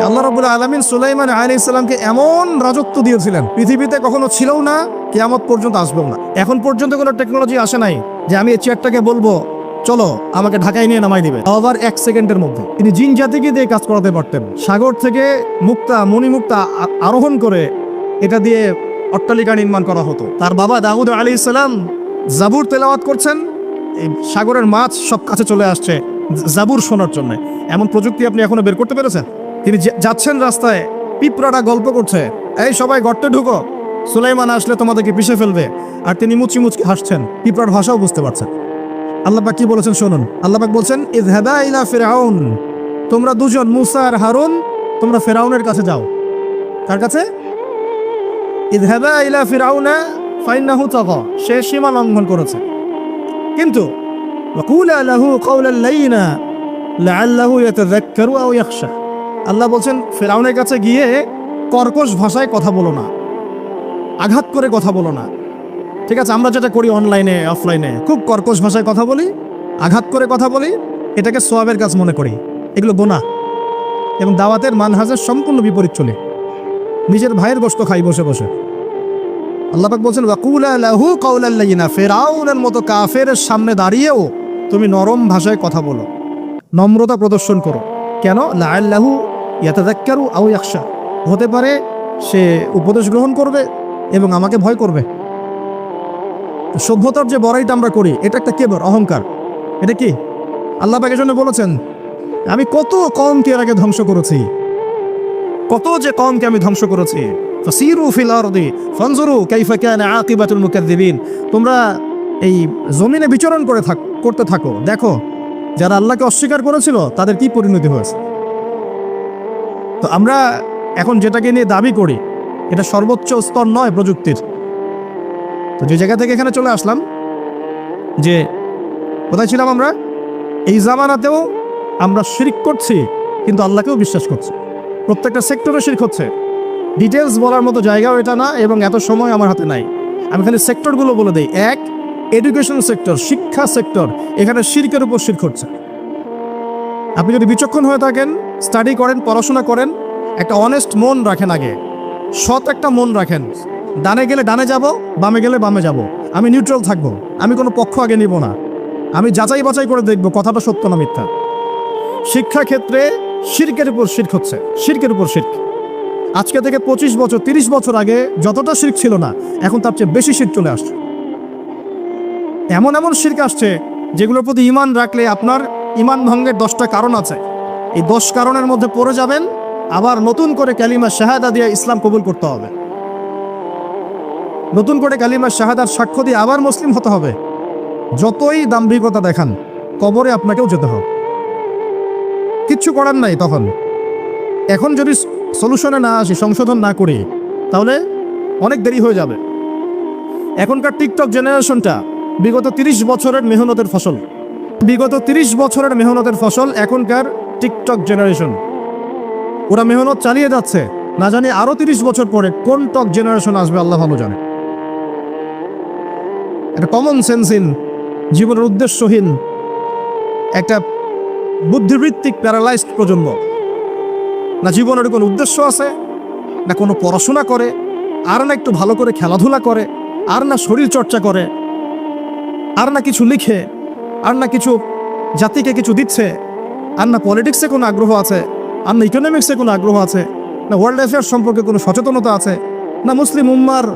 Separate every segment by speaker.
Speaker 1: আল্লাহ রাব্বুল আলামিন সুলাইমান আলাইহিস সালামকে এমন রাজত্ব দিয়েছিলেন, পৃথিবীতে কখনো ছিলও না, কিয়ামত পর্যন্ত আসবেও না। এখন পর্যন্ত কোনো টেকনোলজি আসে নাই যে আমি এই চেয়ারটাকে বলবো চলো আমাকে ঢাকায় নিয়ে নামাই দিবে, আবার 1 সেকেন্ডের মধ্যে। তিনি জিন জাতিকে দিয়ে কাজ করাতে পারতেন। সাগর থেকে মণিমুক্তা আরোহণ করে এটা দিয়ে অট্টালিকা নির্মাণ করা হতো। তার বাবা দাউদ আলাইহিস সালাম জাবুর তেলাওয়াত করছেন, এই সাগরের মাছ সব কাছে চলে আসছে জাবুর শোনার জন্য। এমন প্রযুক্তি আপনি এখনো বের করতে পেরেছেন? তিনি যাচ্ছেন রাস্তায়, পিঁপড়াটা গল্প করছে, এই সবাই গর্তে ঢুকো, সুলাইমান আসলে তোমাদেরকে পিষে ফেলবে। আর তিনি মুচকি মুচকি হাসছেন, পিঁপড়ার ভাষাও বুঝতে পারছেন। আল্লাহ পাক কি বলেছেন শুনুন। আল্লাহ পাক বলছেন, ইযহাবা ইলা ফিরআউন, তোমরা দুজন মুসা আর হারুন তোমরা ফিরআউনের কাছে যাও। কার কাছে? ইযহাবা ইলা ফিরআউনা ফাইন্নাহু তাগা, সে সীমা লঙ্ঘন করেছে। কিন্তু ওয়াকুলা লাহু কাওলান লাইয়িনা লাআল্লাহু ইয়াতাযাক্কারু আও ইয়াখশা, আল্লাহ বলছেন ফিরআউনের কাছে গিয়ে কর্কশ ভাষায় কথা বলো না, আঘাত করে কথা বলো না। ঠিক আছে, আমরা যেটা করি অনলাইনে অফলাইনে, খুব কর্কশ ভাষায় কথা বলি, আঘাত করে কথা বলি, এটাকে সওয়াবের কাজ মনে করি। এগুলো গুনাহ এবং দাওয়াতের মানহাজের সম্পূর্ণ বিপরীত চলে। নিজের ভাইয়ের গোশত খাই বসে বসে। আল্লাহ পাক বলছেন ওয়াকুলা লাহু কাওলান লাইয়িনা, ফিরআউনের মতো কাফেরের সামনে দাঁড়িয়েও তুমি নরম ভাষায় কথা বলো, নম্রতা প্রদর্শন করো। কেন? লাআল্লাহু ইয়াতাযাক্কারু আও ইয়াখশা, হতে পারে সে উপদেশ গ্রহণ করবে এবং আমাকে ভয় করবে। সভ্যতার যে বড়াইটা আমরা করি, এটা একটা কেবর, অহংকার। এটা কি? আল্লাহ পাক এর জন্য বলেছেন আমি কত কওমকে এর আগে ধ্বংস করেছি, কত যে কওমকে আমি ধ্বংস করেছি। ফাসিরু ফিল আরদি ফানজুরু কাইফা কানা আকিবাতুল মুকাজ্জিবিন, তোমরা এই জমিনে বিচরণ করতে থাকো, দেখো যারা আল্লাহকে অস্বীকার করেছিল তাদের কি পরিণতি হয়েছে। তো আমরা এখন যেটাকে নিয়ে দাবি করি, এটা সর্বোচ্চ স্তর নয় প্রযুক্তির। তো যে জায়গা থেকে এখানে চলে আসলাম, যে কোথায় ছিলাম আমরা? এই জামানাতেও আমরা শিরক করছি, কিন্তু আল্লাহকেও বিশ্বাস করছি। প্রত্যেকটা সেক্টরে শিরক হচ্ছে। ডিটেলস বলার মতো জায়গাও এটা না, এবং এত সময় আমার হাতে নাই। আমি খালি সেক্টরগুলো বলে দিই। 1, এডুকেশন সেক্টর, শিক্ষা সেক্টর, এখানে শিরকের উপর শিরক হচ্ছে। আপনি যদি বিচক্ষণ হয়ে থাকেন, স্টাডি করেন, পড়াশোনা করেন, একটা অনেস্ট মন রাখেন, আগে সৎ একটা মন রাখেন। ডানে গেলে ডানে যাব, বামে গেলে বামে যাব, আমি নিউট্রাল থাকবো, আমি কোনো পক্ষ আগে নিব না, আমি যাচাই বাছাই করে দেখব কথাটা সত্য না মিথ্যা। শিক্ষাক্ষেত্রে শিরকের উপর শিরক হচ্ছে, শিরকের উপর শিরক। আজকে থেকে 25 বছর 30 বছর আগে যতটা শিরক ছিল না, এখন তার চেয়ে বেশি শিরক চলে আসছে। এমন এমন শিরক আসছে যেগুলোর প্রতি ঈমান রাখলে আপনার ঈমান ভঙ্গের 10টা কারণ আছে। এই 10 কারণের মধ্যে পড়ে যাবেন, আবার নতুন করে কালিমা শাহাদা দিয়ে ইসলাম কবুল করতে হবে, নতুন করে কালিমা শাহাদার সাক্ষ্য দিয়ে আবার মুসলিম হতে হবে। যতই দাম্ভিকতা দেখান, কবরে আপনাকেও যেতে হবে, কিচ্ছু করার নাই তখন। এখন যদি সলিউশনে না আসি, সংশোধন না করি, তাহলে অনেক দেরি হয়ে যাবে। এখনকার টিকটক জেনারেশনটা বিগত 30 বছরের মেহনতের ফসল, বিগত 30 বছরের মেহনতের ফসল এখনকার টিকটক জেনারেশন। ওরা মেহনত চালিয়ে যাচ্ছে, না জানি আরো 30 বছর পরে কোন টক জেনারেশন আসবে আল্লাহ ভালো জানে। একটা কমন সেন্সহীন, জীবনের উদ্দেশ্যহীন, একটা বুদ্ধিবৃত্তিক প্যারালাইজড প্রজন্ম। না জীবনের কোনো উদ্দেশ্য আছে, না কোনো পড়াশোনা করে, আর না একটু ভালো করে খেলাধুলা করে, আর না শরীর চর্চা করে, আর না কিছু লিখে, আর না কিছু জাতিকে কিছু দিচ্ছে, আর না পলিটিক্সে কোনো আগ্রহ আছে, আর না ইকোনমিক্সে কোনো আগ্রহ আছে, না ওয়ার্ল্ড অ্যাফেয়ার্স সম্পর্কে কোনো সচেতনতা আছে, না মুসলিম উম্মার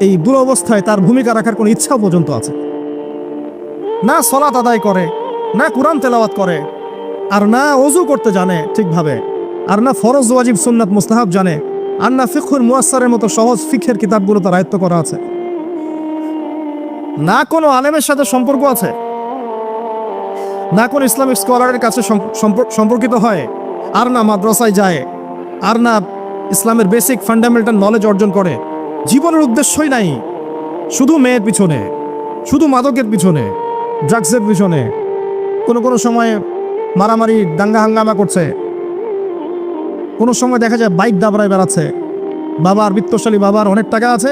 Speaker 1: এই দুরবস্থায় তার ভূমিকা রাখার কোনো ইচ্ছাও পর্যন্ত আছে। না সালাত আদায় করে, না কুরআন তেলাওয়াত করে, আর না ওযু করতে জানে ঠিকভাবে, আর না ফরজ ওয়াজিব সুন্নাত মুস্তাহাব জানে, আর না ফিকহুল মুয়াসসারের মতো সহজ ফিকহের কিতাবগুলো তার আয়ত্ত করা আছে, না কোনো আলেমের সাথে সম্পর্ক আছে, না কোনো ইসলামিক স্কলারের কাছে সম্পর্কিত হয়, আর না মাদ্রাসায় যায়, আর না ইসলামের বেসিক ফান্ডামেন্টাল নলেজ অর্জন করে। জীবনের উদ্দেশ্যই নাই, শুধু মেয়ের পিছনে, শুধু মাদকের পিছনে, ড্রাগসের পিছনে, কোনো সময় মারামারি দাঙ্গা হাঙ্গামা করছে, কোনো সময় দেখা যায় বাইক দাবড়ায় বেড়াচ্ছে। বাবার বিত্তশালী, বাবার অনেক টাকা আছে,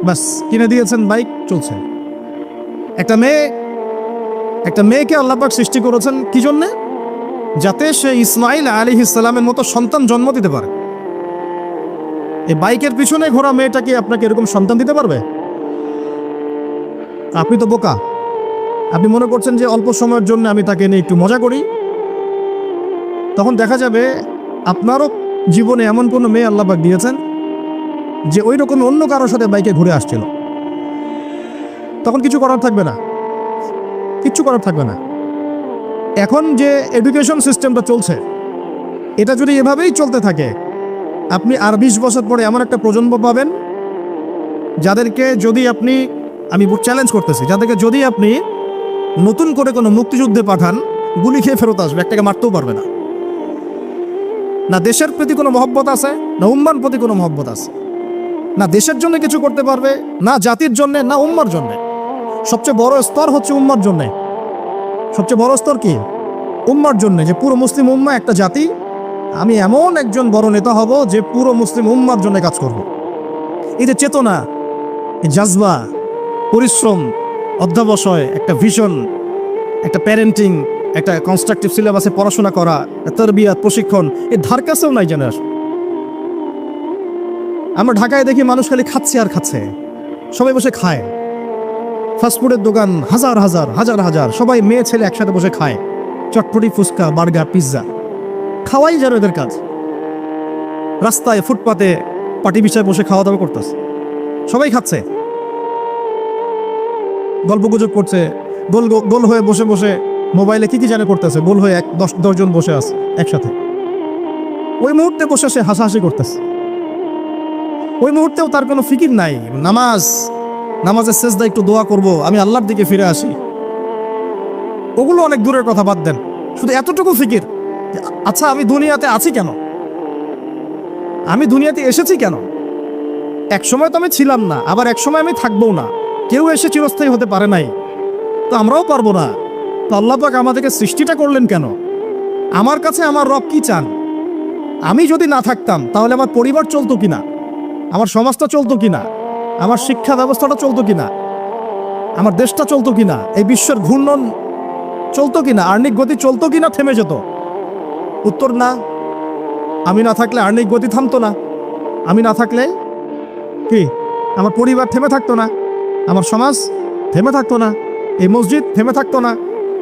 Speaker 1: ব্যাস কিনে দিয়েছেন বাইক, চলছে। একটা মেয়েকে আল্লাহ পাক সৃষ্টি করেছেন কি জন্যে? যাতে সে ইসমাইল আলাইহিস সালামের মতো সন্তান জন্ম দিতে পারে। এই বাইকের পিছনে ঘোরা মেয়েটা কি আপনাকে এরকম সন্তান দিতে পারবে? আপনি তো বোকা। আপনি মনে করছেন যে অল্প সময়ের জন্য আমি তাকে নিয়ে একটু মজা করি, তখন দেখা যাবে আপনারও জীবনে এমন কোনো মেয়ে আল্লাহ পাক দিয়েছেন যে ওই রকম অন্য কারোর সাথে বাইকে ঘুরে আসছিল, তখন কিছু করার থাকবে না, কিচ্ছু করার থাকবে না। এখন যে এডুকেশন সিস্টেমটা চলছে, এটা যদি এভাবেই চলতে থাকে, আপনি আর 20 বছর পরে এমন একটা প্রজন্ম পাবেন যাদেরকে যদি আপনি, আমি চ্যালেঞ্জ করতেছি, যাদেরকে যদি আপনি নতুন করে কোনো মুক্তিযুদ্ধে পাঠান, গুলি খেয়ে ফেরত আসবে, একটাকে মারতেও পারবে না। না দেশের প্রতি কোনো মহব্বত আছে, না উম্মার প্রতি কোনো মহব্বত আছে, না দেশের জন্য কিছু করতে পারবে, না জাতির জন্যে, না উম্মার জন্যে। সবচেয়ে বড় স্তর হচ্ছে উম্মার জন্যে। সবচেয়ে বড় স্তর কি? উম্মার জন্যে, যে পুরো মুসলিম উম্মা একটা জাতি, আমি এমন একজন বড় নেতা হব যে পুরো মুসলিম উম্মার জন্য কাজ করব। এই যে চেতনা, এই জাজবা, পরিশ্রম, অধ্যবসায়, একটা ভিশন, একটা প্যারেন্টিং, একটা কনস্ট্রাকটিভ সিলেবাসে পড়াশোনা করা, তারবিয়াত, প্রশিক্ষণ, এর ধার কাছেও নাই জেনারেশন। আমরা ঢাকায় দেখি মানুষ খালি খাচ্ছে আর খাচ্ছে, সবাই বসে খায়। ফাস্টফুডের দোকান হাজার হাজার হাজার হাজার, সবাই মেয়ে ছেলে একসাথে বসে খায়, চটপটি, ফুচকা, বার্গার, পিৎজা, খাওয়াই যেন এদের কাজ। রাস্তায় ফুটপাতে পাটি বিছায় বসে খাওয়া দাওয়া করতেছে, সবাই খাচ্ছে, গল্প গুজব করছে, গোল গোল হয়ে বসে বসে মোবাইলে কি জানে করতেছে, গোল হয়ে 10 জন বসে আছে একসাথে। ওই মুহূর্তে বসে সে হাসাহাসি করতেছে, ওই মুহূর্তেও তার কোনো ফিকির নাই। নামাজের সেজদা একটু দোয়া করব, আমি আল্লাহর দিকে ফিরে আসি, ওগুলো অনেক দূরের কথা, বাদ দেন। শুধু এতটুকু ফিকির, আচ্ছা আমি দুনিয়াতে আছি কেন, আমি দুনিয়াতে এসেছি কেন? এক সময় তো আমি ছিলাম না, আবার এক সময় আমি থাকবো না, কেউ এসে চিরস্থায়ী হতে পারে নাই, তো আমরাও পারবো না। তো আল্লাহ পাক আমাদেরকে সৃষ্টিটা করলেন কেন? আমার কাছে আমার রব কি চান? আমি যদি না থাকতাম তাহলে আমার পরিবার চলতো কিনা, আমার সমাজটা চলতো কিনা, আমার শিক্ষা ব্যবস্থাটা চলতো কিনা, আমার দেশটা চলতো কিনা, এই বিশ্বের ঘূর্ণন চলতো কিনা, আর্নিক গতি চলতো কিনা, থেমে যেত? উত্তর না। আমি না থাকলে আর্নিক গতি থামতো না, আমি না থাকলে কি আমার পরিবার থেমে থাকতো না, আমার সমাজ থেমে থাকতো না, এই মসজিদ থেমে থাকতো না,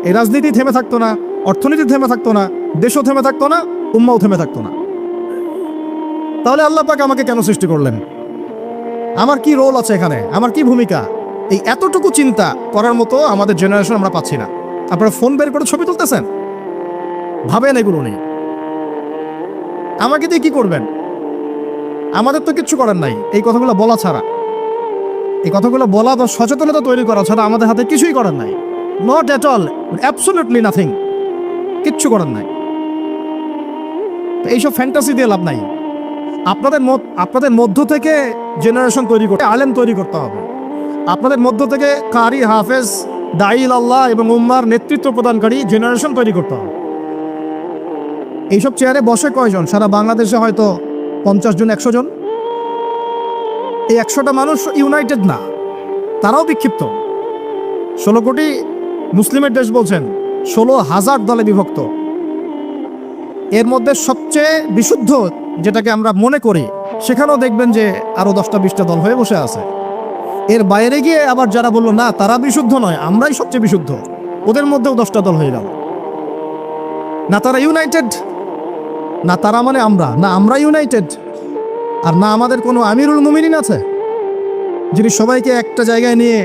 Speaker 1: এই রাজনীতি থেমে থাকতো না, অর্থনীতি থেমে থাকতো না, দেশও থেমে থাকতো না, উম্মাও থেমে থাকতো না। তাহলে আল্লাহ পাক আমাকে কেন সৃষ্টি করলেন? আমার কি রোল আছে এখানে, আমার কি ভূমিকা? এই এতটুকু চিন্তা করার মতো আমাদের জেনারেশন আমরা পাচ্ছি না। আপনারা ফোন বের করে ছবি তুলতেছেন, ভাবেন এগুলো নেই। আমাকে দিয়ে কি করবেন? আমাদের তো কিচ্ছু করার নাই এই কথাগুলো বলা ছাড়া, এই কথাগুলো বলা বা সচেতনতা তৈরি করা ছাড়া আমাদের হাতে কিছুই করার নাই। Not at all, absolutely nothing, কিচ্ছু করার নাই। এইসব ফ্যান্টাসি দিয়ে লাভ নাই। আপনাদের মধ্য থেকে জেনারেশন তৈরি করতে, আলেম তৈরি করতে হবে। আপনাদের মধ্য থেকে কারি, হাফেজ, দাইল আল্লাহ এবং উম্মার নেতৃত্ব প্রদানকারী জেনারেশন তৈরি করতে হবে। এইসব চেয়ারে বসে কয়জন? সারা বাংলাদেশে হয়তো 50 জন, 100 জন। এই 100টা মানুষ ইউনাইটেড না, তারাও বিক্ষিপ্ত। 16 কোটি মুসলিমের দেশ বলছেন, 16,000 দলে বিভক্ত। এর মধ্যে সবচেয়ে বিশুদ্ধ যেটাকে আমরা মনে করি, সেখানেও দেখবেন যে আরো 10টা 20টা দল হয়ে বসে আছে। এর বাইরে গিয়ে আবার যারা বললো না তারা বিশুদ্ধ নয়, আমরাই সবচেয়ে বিশুদ্ধ, ওদের মধ্যেও 10টা দল হয়ে গেল। না তারা ইউনাইটেড, না তারা মানে আমরা, না আমরা ইউনাইটেড, আর না আমাদের কোনো আমিরুল মুমিনিন আছে যিনি সবাইকে একটা জায়গায় নিয়ে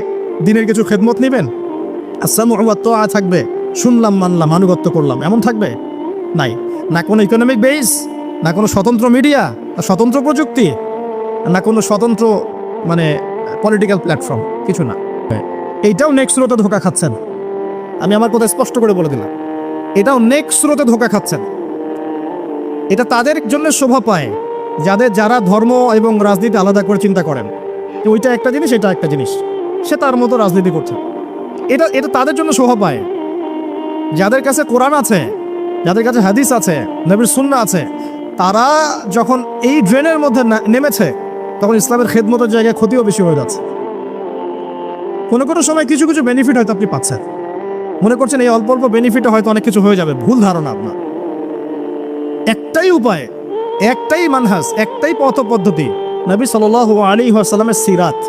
Speaker 1: দিনের কিছু খেদমত নেবেন, আসসালামু আলাইকুম থাকবে, শুনলাম মানলাম আনুগত্য করলাম, এমন থাকবে? নাই। না কোনো ইকোনমিক বেস, না কোনো স্বতন্ত্র মিডিয়া, স্বতন্ত্র প্রযুক্তি, না কোনো স্বতন্ত্র মানে পলিটিক্যাল প্ল্যাটফর্ম, কিছু না। এইটাও নেক্সট স্রোতে ধোকা খাচ্ছেন। আমি আমার কথা স্পষ্ট করে বলে দিলাম, এটাও নেক্সট স্রোতে ধোকা খাচ্ছেন। এটা তাদের জন্য শোভা পায় যারা ধর্ম এবং রাজনীতি আলাদা করে চিন্তা করেন, ওইটা একটা জিনিস, এটা একটা জিনিস, সে তার মতো রাজনীতি করছে। এটা তাদের জন্য শোভা পায়। যাদের কাছে কোরআন আছে, যাদের কাছে হাদিস আছে, নবীর সুন্নাহ আছে, তারা যখন এই ড্রেনের মধ্যে নেমেছে, তখন ইসলামের খেদমতের জায়গায় ক্ষতিও বেশি হয়ে যাচ্ছে। কোনো কোনো সময় কিছু কিছু বেনিফিট হয়তো আপনি পাচ্ছেন, মনে করছেন এই অল্প অল্প বেনিফিটে হয়তো অনেক কিছু হয়ে যাবে, ভুল ধারণা আপনার। একটাই উপায়, একটাই মানহাজ, একটাই পথ পদ্ধতি, নবী সাল্লাল্লাহু আলাইহি ওয়াসাল্লামের সিরাত।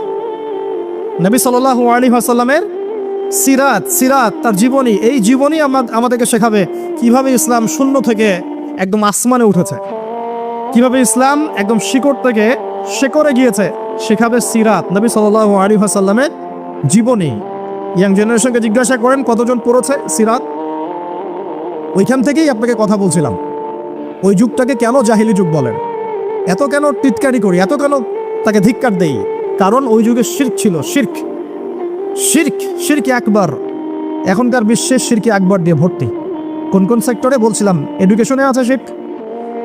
Speaker 1: নবী সাল্লাল্লাহু আলাইহি ওয়াসাল্লামের সিরাত তার জীবনী। এই জীবনী আমাদেরকে শেখাবে কিভাবে ইসলাম শূন্য থেকে একদম আসমানে উঠেছে, কিভাবে ইসলাম একদম শিকড় থেকে শেকড়ে গিয়েছে, শেখাবে সিরাত, নবী সাল্লাল্লাহু আলাইহি ওয়াসাল্লামের জীবনী। ইয়াং জেনারেশনকে জিজ্ঞাসা করেন কতজন পড়েছে সিরাত। ওইখান থেকেই আপনাকে কথা বলছিলাম, ওই যুগটাকে কেন জাহিলি যুগ বলেন, এত কেন টিটকারি করি, এত কেন তাকে ধিক্কার দেই? কারণ ওই যুগে শিরক ছিল, শিরক আকবার। এখনকার বিশ্বের শিরকে আকবার দিয়ে ভর্তি। কোন কোন সেক্টরে বলছিলাম, এডুকেশনে আছে শিরক,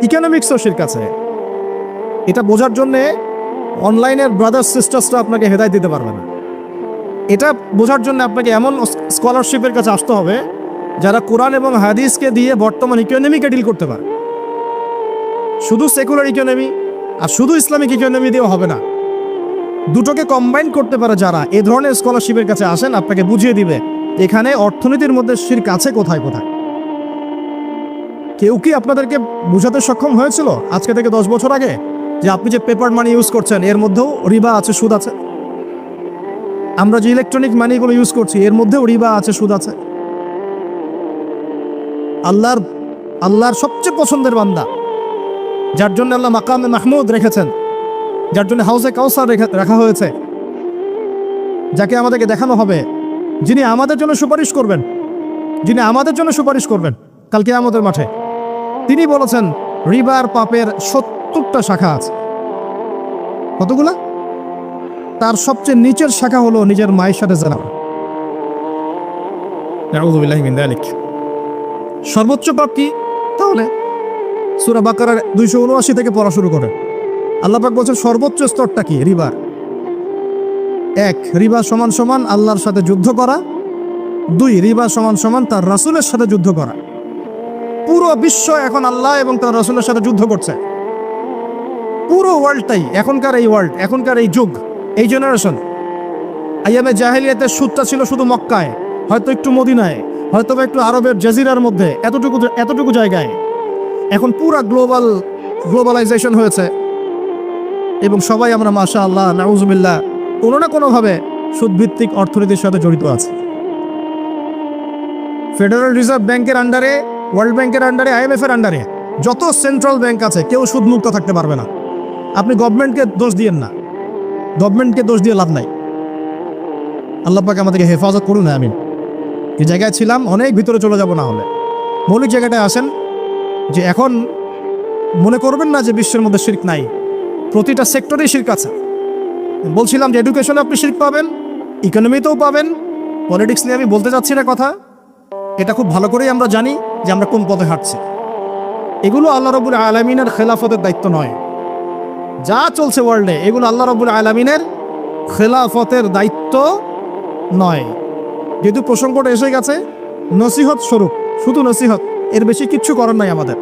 Speaker 1: ইকোনমিক্সও শিরক আছে। এটা বোঝার জন্যে অনলাইনের ব্রাদার্স সিস্টার্সরা আপনাকে হেদায়েত দিতে পারবে না। এটা বোঝার জন্য আপনাকে এমন স্কলারশিপের কাছে আসতে হবে যারা কোরআন এবং হাদিসকে দিয়ে বর্তমান ইকোনমিকে ডিল করতে পারে। শুধু সেকুলার ইকোনমি আর শুধু ইসলামিক ইকোনমি দিয়েও হবে না, দুটোকে কম্বাইন করতে পারে যারা, এ ধরনের স্কলারশিপের কাছে আসেন, আপনাকে বুঝিয়ে দিবে এখানে অর্থনীতির মধ্যে শিরক আছে কোথায় কোথায়। কেউ কি আপনাদেরকে বোঝাতে সক্ষম হয়েছিল আজকে থেকে 10 বছর আগে যে আপনি যে পেপার মানি ইউজ করছেন এর মধ্যেও রিবা আছে, সুদ আছে? আমরা যে ইলেকট্রনিক মানিগুলো ইউজ করছি এর মধ্যেও রিবা আছে, সুদ আছে। আল্লাহর সবচেয়ে পছন্দের বান্দা, যার জন্য আল্লাহ মাকামে মাহমুদ রেখেছেন, যার জন্য হাউজে কাউসার রাখা হয়েছে, যাকে আমাদেরকে দেখানো হবে, যিনি আমাদের জন্য সুপারিশ করবেন কালকে আমাদের মাঠে, তিনি বলেছেন রিবার পাপের 70টা শাখা আছে। কতগুলা? তার সবচেয়ে নিচের শাখা হলো নিজের মায়ের সাথে জেনা। নাউযু বিল্লাহি মিন যালিক। সর্বোচ্চ পাপ কি তাহলে? সূরা বাকারার 279 থেকে পড়া শুরু করে আল্লাহ পাক বলছেন সর্বোচ্চ স্তরটা কি? রিবা। 1, রিবা সমান সমান আল্লাহর সাথে যুদ্ধ করা। 2, রিবা সমান সমান তার রাসূলের সাথে যুদ্ধ করা। পুরো বিশ্ব এখন আল্লাহ এবং তার রাসূলের সাথে যুদ্ধ করছে। পুরো ওয়ার্ল্ডটাই, এখনকার এই যুগ, এই জেনারেশন। আইয়ামে জাহেলিয়াতের সুদটা ছিল শুধু মক্কায়, হয়তো একটু মদিনায়, হয়তো একটু আরবের জাজিরার মধ্যে, এতটুকু জায়গায়। এখন পুরা গ্লোবালাইজেশন হয়েছে এবং সবাই আমরা মাশাআল্লাহ নাউজুবিল্লাহ কোনো না কোনোভাবে সুদভিত্তিক অর্থনীতির সাথে জড়িত আছে। ফেডারেল রিজার্ভ ব্যাংকের আন্ডারে, ওয়ার্ল্ড ব্যাংকের আন্ডারে, IMF এর আন্ডারে যত সেন্ট্রাল ব্যাংক আছে কেউ সুদমুক্ত থাকতে পারবে না। আপনি গভর্নমেন্টকে দোষ দিয়েন না, গভর্নমেন্টকে দোষ দিয়ে লাভ নাই। আল্লাহ পাক আমাদেরকে হেফাজত করুন। আমি এই জায়গায় ছিলাম, অনেক ভিতরে চলে যাব না হলে। মৌলিক জায়গাটায় আসেন যে এখন মনে করবেন না যে বিশ্বের মধ্যে শিরক নাই, প্রতিটা সেক্টরেই শিরক আছে। বলছিলাম যে এডুকেশনে আপনি শিরক পাবেন, ইকোনমিতেও পাবেন। পলিটিক্স নিয়ে আমি বলতে চাচ্ছি না কথা, এটা খুব ভালো করেই আমরা জানি যে আমরা কোন পথে হাঁটছি। এগুলো আল্লাহ রাব্বুল আলামিনের খেলাফতের দায়িত্ব নয়। যা চলছে ওয়ার্ল্ডে এগুলো আল্লাহ রাব্বুল আলামিনের খেলাফতের দায়িত্ব নয়। যেহেতু প্রসঙ্গটা এসে গেছে, নসিহত স্বরূপ, শুধু নসিহত, এর বেশি কিচ্ছু করার নাই আমাদের।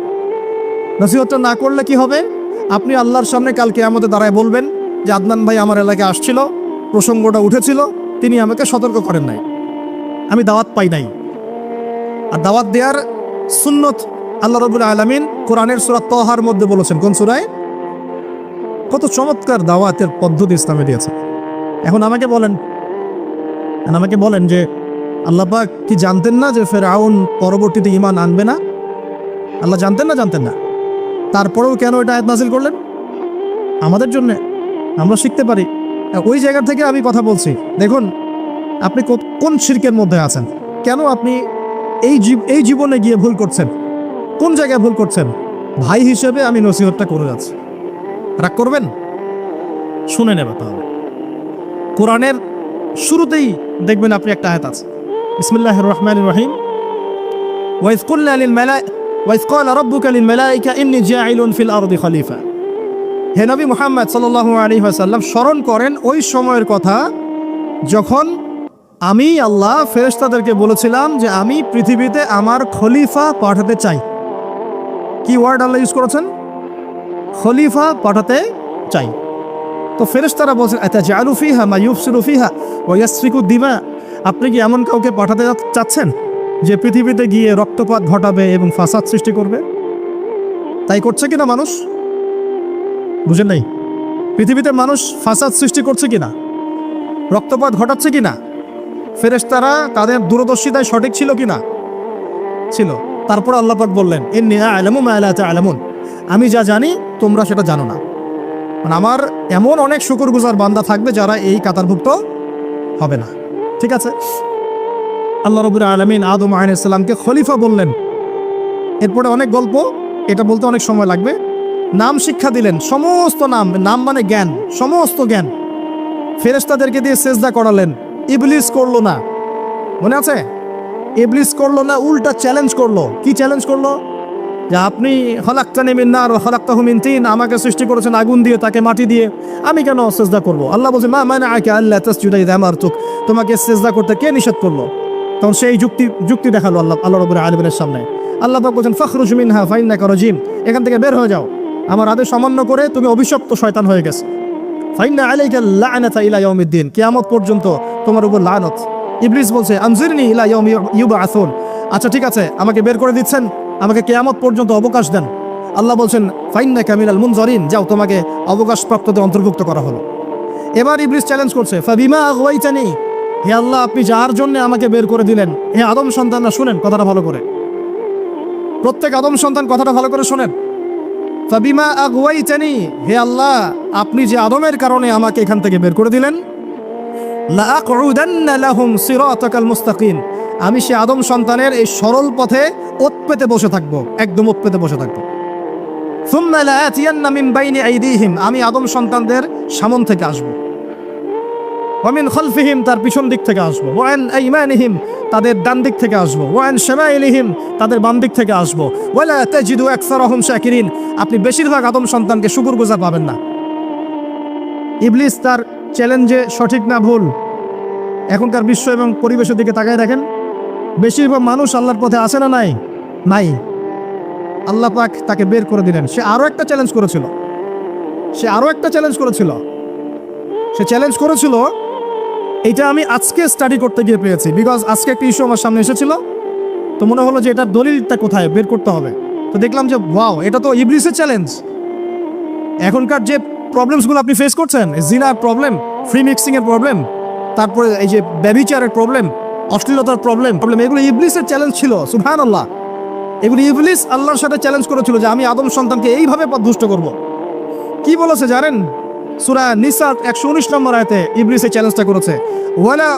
Speaker 1: নসিহতটা না করলে কি হবে? আপনি আল্লাহর সামনে কালকে আমাদের দাঁড়ায় বলবেন যে আদনান ভাই আমার এলাকায় আসছিল, প্রসঙ্গটা উঠেছিল, তিনি আমাকে সতর্ক করেন নাই, আমি দাওয়াত পাই নাই। আর দাওয়াত দেওয়ার সুন্নত আল্লাহ রাব্বুল আলামিন কোরআনের সূরা তাহার মধ্যে বলেছেন। কোন সূরায়? কত চমৎকার দাওয়াতের পদ্ধতি ইসলামে দিয়েছে। এখন আমাকে বলেন যে আল্লাহ পাক কি জানতেন না যে ফেরাউন পরবর্তীতে ঈমান আনবে না? আল্লাহ জানতেন না? তারপরেও কেন এটা আয়াত নাযিল করলেন? আমাদের জন্য, আমরা শিখতে পারি। ওই জায়গা থেকে আমি কথা বলছি। দেখুন আপনি কোন শিরকের মধ্যে আছেন, কেন আপনি এই জীবনে গিয়ে ভুল করছেন, কোন জায়গায় ভুল করছেন। ভাই হিসেবে আমি নসিহতটা করে যাচ্ছি, রাগ করবেন? শুনে নেবে তাহলে। কোরআনের শুরুতেই দেখবেন আপনি একটা আয়াত আছে, বিসমিল্লাহির রহমানির রহিম। ওয়াইজ ক্বালা রাব্বুকা লিল মালাইকা ইন্নী জাইলুন ফিল আরদি খলিফা। হে নবী মুহাম্মদ সাল্লাল্লাহু আলাইহি ওয়াসাল্লাম স্মরণ করেন ওই সময়ের কথা যখন আমি আল্লাহ ফেরেশতাদেরকে বলেছিলাম যে আমি পৃথিবীতে আমার খলিফা পাঠাতে চাই। কি ওয়ার্ড আল্লাহ ইউজ করেছেন? খলিফা পাঠাতে চাই। তো ফেরেশতারা বলছেন আতাজালু ফিহা মা ইউফসিদু ফিহা ওয়া ইয়াসফিকু দিমা। আপনি কি এমন কাউকে পাঠাতে চাচ্ছেন যে পৃথিবীতে গিয়ে রক্তপাত ঘটাবে এবং ফাসাদ সৃষ্টি করবে? তাই করছে কিনা মানুষ? বুঝেন নাই? পৃথিবীতে মানুষ ফাসাদ সৃষ্টি করছে কিনা, রক্তপাত ঘটাচ্ছে কিনা, ফেরেশতারা তাদের দূরদর্শিতায় সঠিক ছিল কিনা? ছিল। তারপর আল্লাহ পাক বললেন, ইন্নী আ'লামু মা লা তা'লামুন, আমি যা জানি তোমরা সেটা জানো না। মানে আমার এমন অনেক শুকরগুজার বান্দা থাকবে যারা এই কাতারভুক্ত হবে না। ঠিক আছে, আল্লাহ রাব্বুল আলামিন আদম আলাইহিস সালামকে খলিফা বললেন। এরপরে অনেক গল্প, এটা বলতে অনেক সময় লাগবে। নাম শিক্ষা দিলেন, সমস্ত নাম, নাম মানে জ্ঞান, সমস্ত জ্ঞান ফেরেশতাদেরকে দিয়ে সেজদা করালেন। ইবলিস করলো না, মনে আছে? ইবলিস করলো না, উল্টা চ্যালেঞ্জ করলো। কি চ্যালেঞ্জ করলো? যে আপনি খলাকতানি মিন নার ওয়া খলাকতাহু মিন তিন, আমাকে সৃষ্টি করেছেন আগুন দিয়ে, তাকে মাটি দিয়ে, আমি কেন সেজদা করব? আল্লাহ বলছে, মা মানাআকা আল্লা তাসজুদা ইযা আমারতুক, তোমাকে সেজদা করতে কে নিষেধ করলো? তখন সেই যুক্তি দেখালো আল্লাহ রাব্বুল আলামিনের সামনে। আল্লাহ পাক বলছেন, ফাখরুজ মিনহা ফাইন্নাকা রাজিম, এখান থেকে বের হয়ে যাও, আমার আদেশ অমান্য করে তুমি অভিশপ্ত শয়তান হয়ে গেছে। ফাইন্না আলাইকা লা'নাতা ইলা ইয়াউমিদ্দিন, কিয়ামত পর্যন্ত তোমার উপর লানত। ইবলিস বলছে, আনজিরনি ইলা ইয়াউমি ইউবআসুন, আচ্ছা ঠিক আছে, আমাকে বের করে দিচ্ছেন, আমাকে কিয়ামত পর্যন্ত অবকাশ দেন। আল্লাহ বলছেন, ফাইন্নাকা মিনাল মুনজারিন, যাও, তোমাকে অবকাশপ্রাপ্তদের অন্তর্ভুক্ত করা হলো। এবার ইবলিস চ্যালেঞ্জ করছে, ফাবিমা আগওয়াইতানি, হে আল্লাহ আপনি যার জন্য আমাকে বের করে দিলেন। হে আদম সন্তানরা শুনেন কথাটা ভালো করে, প্রত্যেক আদম সন্তান কথাটা ভালো করে শোনেন। ফাবিমা আগওয়াইতানি, হে আল্লাহ আপনি যে আদমের কারণে আমাকে এখান থেকে বের করে দিলেন, লাআকউদান্না লাহুম সিরাতাকাল মুস্তাকিম, আমি সে আদম সন্তানের এই সরল পথে ওত পেতে বসে থাকবো, একদম ওত পেতে বসে থাকবো। সুম্মা লাআতিয়ান্না মিন বাইনি আইদিহিম, আমি আদম সন্তানদের সামন থেকে আসবো, ওয়া মিন খালফিহিম, তার পিছন দিক থেকে আসবো, ওয়া আন আইমানিহিম, তাদের ডান দিক থেকে আসবো, ওয়া আন শামাইলিহিম, তাদের বাম দিক থেকে আসবো, ওয়ালা তাজিদু আকসারাহুম শাকিরিন, আপনি বেশিরভাগ আদম সন্তানকে শুকরগুজার পাবেন না। ইবলিস তার চ্যালেঞ্জে সঠিক না ভুল? এখনকার বিশ্ব এবং পরিবেশের দিকে তাকায় দেখেন, বেশিরভাগ মানুষ আল্লাহর পথে আছে না নাই? নাই। আল্লাহ পাক তাকে বের করে দিলেন। সে আরো একটা চ্যালেঞ্জ করেছিল, সে চ্যালেঞ্জ করেছিল, এটা আমি আজকে স্টাডি করতে গিয়ে পেয়েছি, বিকজ আজকে একটা ইস্যু আমার সামনে এসেছিল, তো মনে হলো যে এটার দলিলটা কোথায় বের করতে হবে। তো দেখলাম যে ওয়াও, এটা তো ইবলিসের চ্যালেঞ্জ। এখনকার যে প্রবলেমসগুলো আপনি ফেস করছেন, জিনার প্রবলেম, ফ্রি মিক্সিংয়ের প্রবলেম, তারপরে এই যে ব্যভিচারের প্রবলেম, অশ্লীলতার প্রবলেম, এগুলো ইবলিসের চ্যালেঞ্জ ছিল। সুবহানাল্লাহ, এগুলো ইবলিস আল্লাহর সাথে চ্যালেঞ্জ করেছিল যে আমি আদম সন্তানকে এইভাবে পথভ্রষ্ট করব। কি বলেছে জানেন? সূরা নিসা 119 নম্বর আয়াতে ইবলিস এই চ্যালেঞ্জটা করেছে,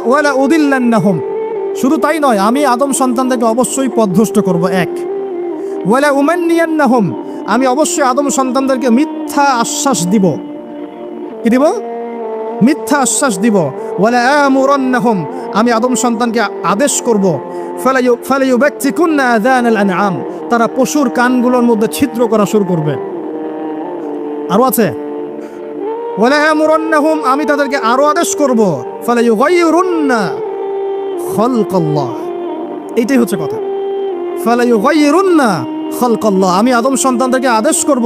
Speaker 1: ওয়ালা উদিল্লান্নাহুম, শুধু তাই নয়, আমি আদম সন্তানদেরকে অবশ্যই পথভ্রষ্ট করব। এক, ওয়ালা উমান্নিয়ান্নাহুম, আমি অবশ্যই আদম সন্তানদেরকে মিথ্যা আশ্বাস দিব। কি দিব? মিথ্যা আশ্বাস দিব। ওয়ালা আমুরান্নাহুম, আমি আদম সন্তানকে আদেশ করব, ফালাইউবাত্তিকুন্না আযানাল আনআম, তারা পশুর কানগুলোর মধ্যে ছিদ্র করা শুরু করবে। আরো আছে, ওয়ালা আমুরান্নাহুম, আমি তাদেরকে আরো আদেশ করব, ফালাইয়ুগাইয়িরুন্না খালকাল্লাহ, এইটাই হচ্ছে কথা। ফালাইয়ুগাইয়িরুন্না খালকাল্লাহ, আমি আদম সন্তানদেরকে আদেশ করব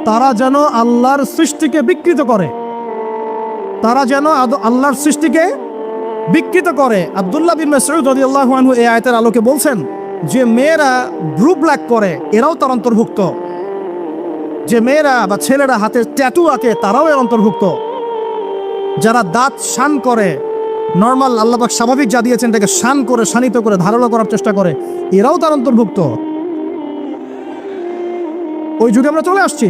Speaker 1: তারা যেন আল্লাহর সৃষ্টিকে বিকৃত করে, আল্লাহর সৃষ্টিকে বিকৃত করে। আব্দুল্লাহ বিন মাসউদ রাদিয়াল্লাহু আনহু এই আয়াতের আলোকে বলছেন যে মেয়েরা ব্রু ব্ল্যাক করে, এরাও তার অন্তর্ভুক্ত। যে মেয়েরা বা ছেলেরা হাতে ট্যাটু আঁকে, তারাও এর অন্তর্ভুক্ত। যারা দাঁত শান করে, নর্মাল আল্লাহ পাক স্বাভাবিক যা দিয়েছেন তাকে শান করে, শানিত করে, ধারালো করার চেষ্টা করে, এরাও তার অন্তর্ভুক্ত। ওই যুগে আমরা চলে আসছি।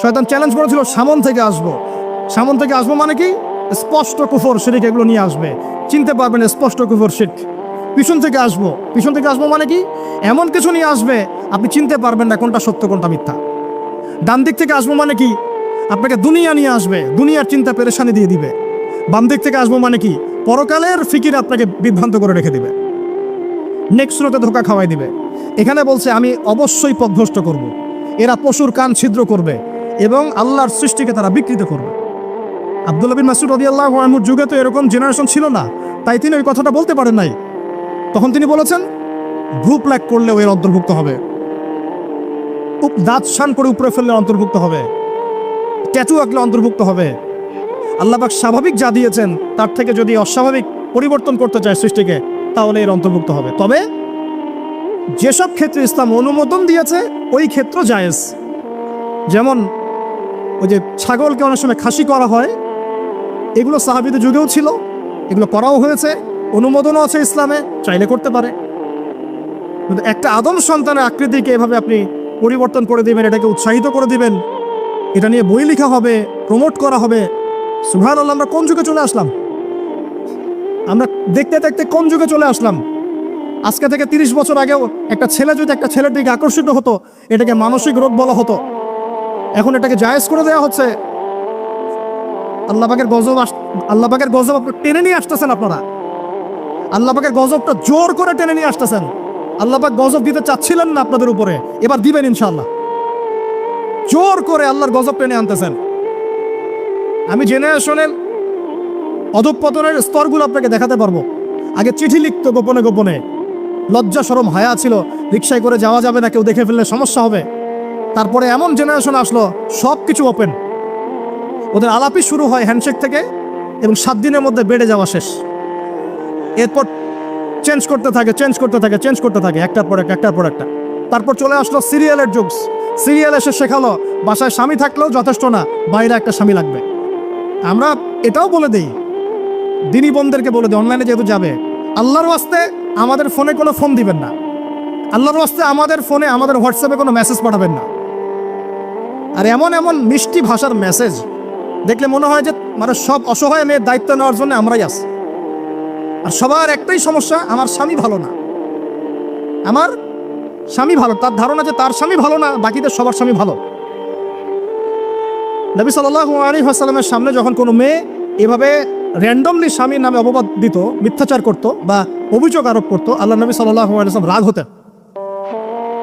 Speaker 1: শয়তান চ্যালেঞ্জ করেছিল, সামন থেকে আসবো। সামন থেকে আসবো মানে কি? স্পষ্ট কুফর শিরক এগুলো নিয়ে আসবে, চিনতে পারবেন স্পষ্ট কুফর শিরক। পিছন থেকে আসবো মানে কি? এমন কিছু নিয়ে আসবে আপনি চিনতে পারবেন না কোনটা সত্য কোনটা মিথ্যা। ডান দিক থেকে আসবো মানে কি? আপনাকে দুনিয়া নিয়ে আসবে, দুনিয়ার চিন্তা পেরেশানি দিয়ে দিবে। বাম দিক থেকে আসবো মানে কি? পরকালের ফিকির আপনাকে বিভ্রান্ত করে রেখে দিবে, নেক্সট রোতে ধোকা খাওয়াই দিবে। এখানে বলছে আমি অবশ্যই পথভ্রষ্ট করব। এরা পশুর কান ছিদ্র করবে এবং আল্লাহর সৃষ্টিকে তারা বিকৃত করবে। আব্দুল্লাহ বিন মাসউদ রাদিয়াল্লাহু আনহুর যুগে তো এরকম জেনারেশন ছিল না, তাই তিনি ওই কথাটা বলতে পারেন নাই। তখন তিনি বলেছেন গ্রুপ ল্যাক করলেও এর অন্তর্ভুক্ত হবে, দাঁত শান করে উপরে ফেললে অন্তর্ভুক্ত হবে, ট্যাটু আঁকলে অন্তর্ভুক্ত হবে। আল্লাহ পাক স্বাভাবিক যা দিয়েছেন তার থেকে যদি অস্বাভাবিক পরিবর্তন করতে চায় সৃষ্টিকে, তাহলে এর অন্তর্ভুক্ত হবে। তবে যেসব ক্ষেত্রে ইসলাম অনুমোদন দিয়েছে ওই ক্ষেত্র জায়েজ। যেমন ওই যে ছাগলকে অনেক সময় খাসি করা হয়, এগুলো সাহাবীদের যুগেও ছিল, এগুলো করাও হয়েছে, অনুমোদনও আছে ইসলামে, চাইলে করতে পারে। কিন্তু একটা আদম সন্তানের আকৃতিকে এভাবে আপনি পরিবর্তন করে দিবেন, এটাকে উৎসাহিত করে দিবেন, এটা নিয়ে বই লেখা হবে, প্রমোট করা হবে, সুবহানাল্লাহ। আমরা কোন যুগে চলে আসলাম? আমরা দেখতে দেখতে কোন যুগে চলে আসলাম? আজকে থেকে 30 বছর আগেও একটা ছেলে যদি একটা ছেলের দিকে আকর্ষিত হতো, এটাকে মানসিক রোগ বলা হতো। এখন এটাকে জায়েজ করে দেওয়া হচ্ছে। আল্লাহ পাকের গজব আপনি টেনে নিয়ে আসতেছেন। আপনারা আল্লাহ পাকের গজবটা জোর করে টেনে নিয়ে আসতেছেন। আল্লাহ পাক গজব দিতে চাচ্ছিলেন না আপনাদের উপরে, এবার দিবেন ইনশাআল্লাহ। জোর করে আল্লাহর গজব টেনে আনতেছেন। আমি জেনারেশনের অধঃপতনের স্তরগুলো আপনাকে দেখাতে পারবো। আগে চিঠি লিখতো গোপনে গোপনে, লজ্জা শরম হায়া ছিল, রিক্সায় করে যাওয়া যাবে না, কেউ দেখে ফেললে সমস্যা হবে। তারপরে এমন জেনারেশন আসলো সব কিছু ওপেন, ওদের আলাপই শুরু হয় হ্যান্ডশেক থেকে এবং 7 দিনের মধ্যে বেড়ে যাওয়া শেষ। এরপর চেঞ্জ করতে থাকে একটার পর একটা। তারপর চলে আসলো সিরিয়ালের যুগ। সিরিয়াল এসে শেখালো বাসায় স্বামী থাকলেও যথেষ্ট না, বাইরে একটা স্বামী লাগবে। আমরা এটাও বলে দিই, দিনী বোনদেরকে বলে দিই, অনলাইনে যেহেতু যাবে, আল্লাহর ওয়াস্তে আমাদের ফোনে কোনো ফোন দিবেন না, আল্লাহর ওয়াস্তে আমাদের ফোনে আমাদের হোয়াটসঅ্যাপে কোনো মেসেজ পাঠাবেন না। আর এমন এমন মিষ্টি ভাষার মেসেজ দেখলে মনে হয় যে মানে সব অসহায় মেয়ের দায়িত্ব নেওয়ার জন্য আমরাই আছি। আর সবার একটাই সমস্যা, আমার স্বামী ভালো না, আমার স্বামী ভালো। তার ধারণা যে তার স্বামী ভালো না, বাকিদের সবার স্বামী ভালো। নবী সাল্লাল্লাহু আলাইহি ওয়াসাল্লামের সামনে যখন কোনো মেয়ে এভাবে র্যান্ডমলি স্বামীর নামে অপবাদ দিত, মিথ্যাচার করত বা অভিযোগ আরোপ করতো, আল্লাহ নবী সাল্লাল্লাহু আলাইহি ওয়াসাল্লাম রাগ হতেন।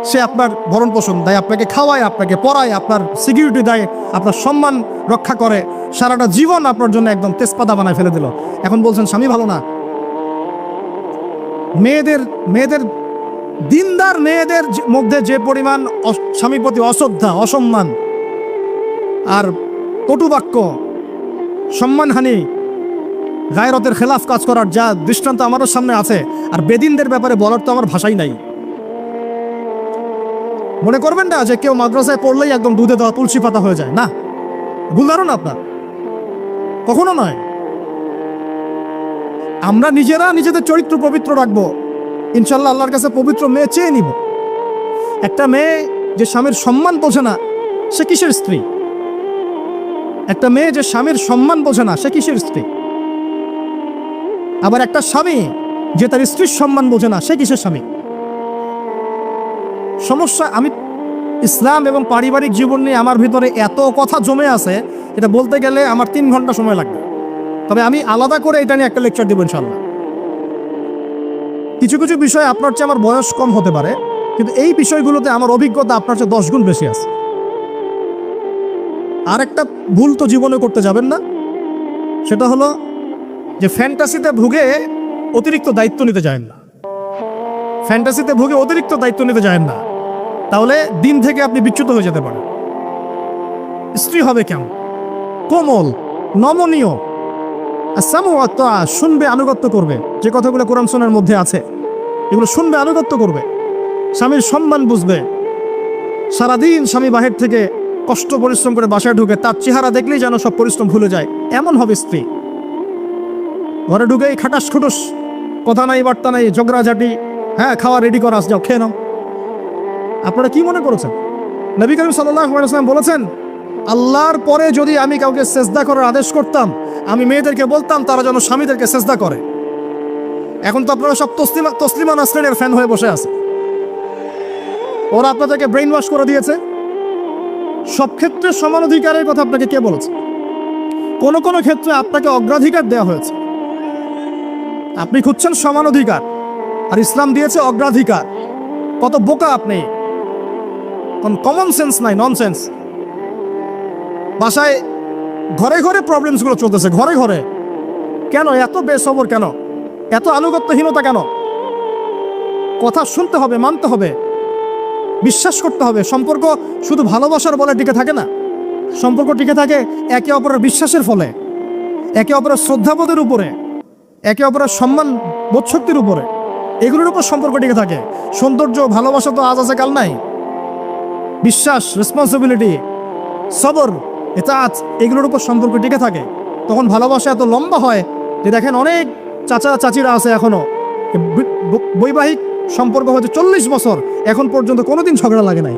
Speaker 1: সে আপনার ভরণ পোষণ দেয়, আপনাকে খাওয়ায়, আপনাকে পড়ায়, আপনার সিকিউরিটি দেয়, আপনার সম্মান রক্ষা করে, সারাটা জীবন আপনার জন্য একদম তেজপাতা বানায় ফেলে দিল। এখন বলছেন স্বামী ভালো না। মেয়েদের দিনদার মেয়েদের মধ্যে যে পরিমাণ স্বামীর প্রতি অশ্রদ্ধা, অসম্মান আর কটুবাক্য, সম্মানহানি, গায়রতের খেলাফ কাজ করার যা দৃষ্টান্ত আমারও সামনে আছে, আর বেদিনদের ব্যাপারে বলার তো আমার ভাষাই নাই। মনে করবেন না যে কেউ মাদ্রাসায় পড়লেই একদম দুধে দেওয়া তুলসী পাতা হয়ে যায়, না, ভুল ধারণা আপনার, কখনো নয়। আমরা নিজেরা নিজেদের চরিত্র পবিত্র রাখবো, ইনশাল্লাহ আল্লাহর কাছে পবিত্র মেয়ে চেয়ে নিব। একটা মেয়ে যে স্বামীর সম্মান বোঝে না, সে কিসের স্ত্রী? একটা মেয়ে যে স্বামীর সম্মান বোঝে না, সে কিসের স্ত্রী? আবার একটা স্বামী যে তার স্ত্রীর সম্মান বোঝে না, সে কিসের স্বামী? সমস্যা। আমি ইসলাম এবং পারিবারিক জীবন নিয়ে আমার ভিতরে এত কথা জমে আছে, এটা বলতে গেলে আমার 3 ঘন্টা সময় লাগবে। তবে আমি আলাদা করে এটা নিয়ে একটা লেকচার দেবো ইনশাল্লাহ। কিছু কিছু বিষয় আপনার চেয়ে আমার বয়স কম হতে পারে, কিন্তু এই বিষয়গুলোতে আমার অভিজ্ঞতা আপনার চেয়ে 10 গুণ বেশি আছে। আর একটা ভুল তো জীবনে করতে যাবেন না, সেটা হলো যে ফ্যান্টাসিতে ভুগে অতিরিক্ত দায়িত্ব নিতে যায় না। ফ্যান্টাসিতে ভুগে অতিরিক্ত দায়িত্ব নিতে যায় না, তাহলে দিন থেকে আপনি বিচ্যুত হয়ে যেতে পারেন। স্ত্রী হবে কেমন? কোমল, নমনীয়, শুনবে, আনুগত্য করবে। যে কথাগুলো কোরআন সুন্নাহর মধ্যে আছে এগুলো শুনবে, আনুগত্য করবে, স্বামীর সম্মান বুঝবে। সারাদিন স্বামী বাহির থেকে কষ্ট পরিশ্রম করে বাসায় ঢুকে তার চেহারা দেখলেই যেন সব পরিশ্রম ভুলে যায়, এমন হবে স্ত্রী। ঘরে ঢুকেই খাটাস খুটুস, কথা নাই বার্তা নাই, ঝগড়াঝাটি, হ্যাঁ খাওয়া রেডি করা, যাও খেয়ে নাও। আপনারা কি মনে করেছেন? নবী করিম সাল্লাল্লাহু আলাইহি ওয়াসাল্লাম বলেছেন, আল্লাহর পরে যদি আমি কাউকে সেজদা করার আদেশ করতাম, আমি মেয়েদেরকে বলতাম তারা যেন স্বামীদেরকে সেজদা করে। এখন তো আপনারা সব তসলিমা নাসরিনের ফ্যান হয়ে বসে আছে। ওরা আপনাদেরকে ব্রেইন ওয়াশ করে দিয়েছে। সব ক্ষেত্রে সমান অধিকারের কথা আপনাকে কে বলেছে? কোনো কোনো ক্ষেত্রে আপনাকে অগ্রাধিকার দেওয়া হয়েছে। আপনি খুঁজছেন সমান অধিকার, আর ইসলাম দিয়েছে অগ্রাধিকার। কত বোকা আপনি! কোন কমন সেন্স নাই, ননসেন্স। বাসায় ঘরে ঘরে প্রবলেমসগুলো চলতেছে, ঘরে ঘরে। কেন এত বেসবর? কেন এত আনুগত্যহীনতা? কেন? কথা শুনতে হবে, মানতে হবে, বিশ্বাস করতে হবে। সম্পর্ক শুধু ভালোবাসার বলে টিকে থাকে না, সম্পর্ক টিকে থাকে একে অপরের বিশ্বাসের ফলে, একে অপরের শ্রদ্ধাবোধের উপরে, একে অপরের সম্মান বোধশক্তির উপরে। এগুলোর উপর সম্পর্ক টিকে থাকে। সৌন্দর্য, ভালোবাসা তো আজ আছে কাল নাই। বিশ্বাস, রেসপন্সিবিলিটি, সবর, ইতাআত, এগুলোর উপর সম্পর্ক টিকে থাকে। তখন ভালোবাসা এত লম্বা হয় যে দেখেন অনেক চাচা চাচিরা আছে এখনো বৈবাহিক সম্পর্ক হচ্ছে 40 বছর, এখন পর্যন্ত কোনোদিন ঝগড়া লাগে নাই।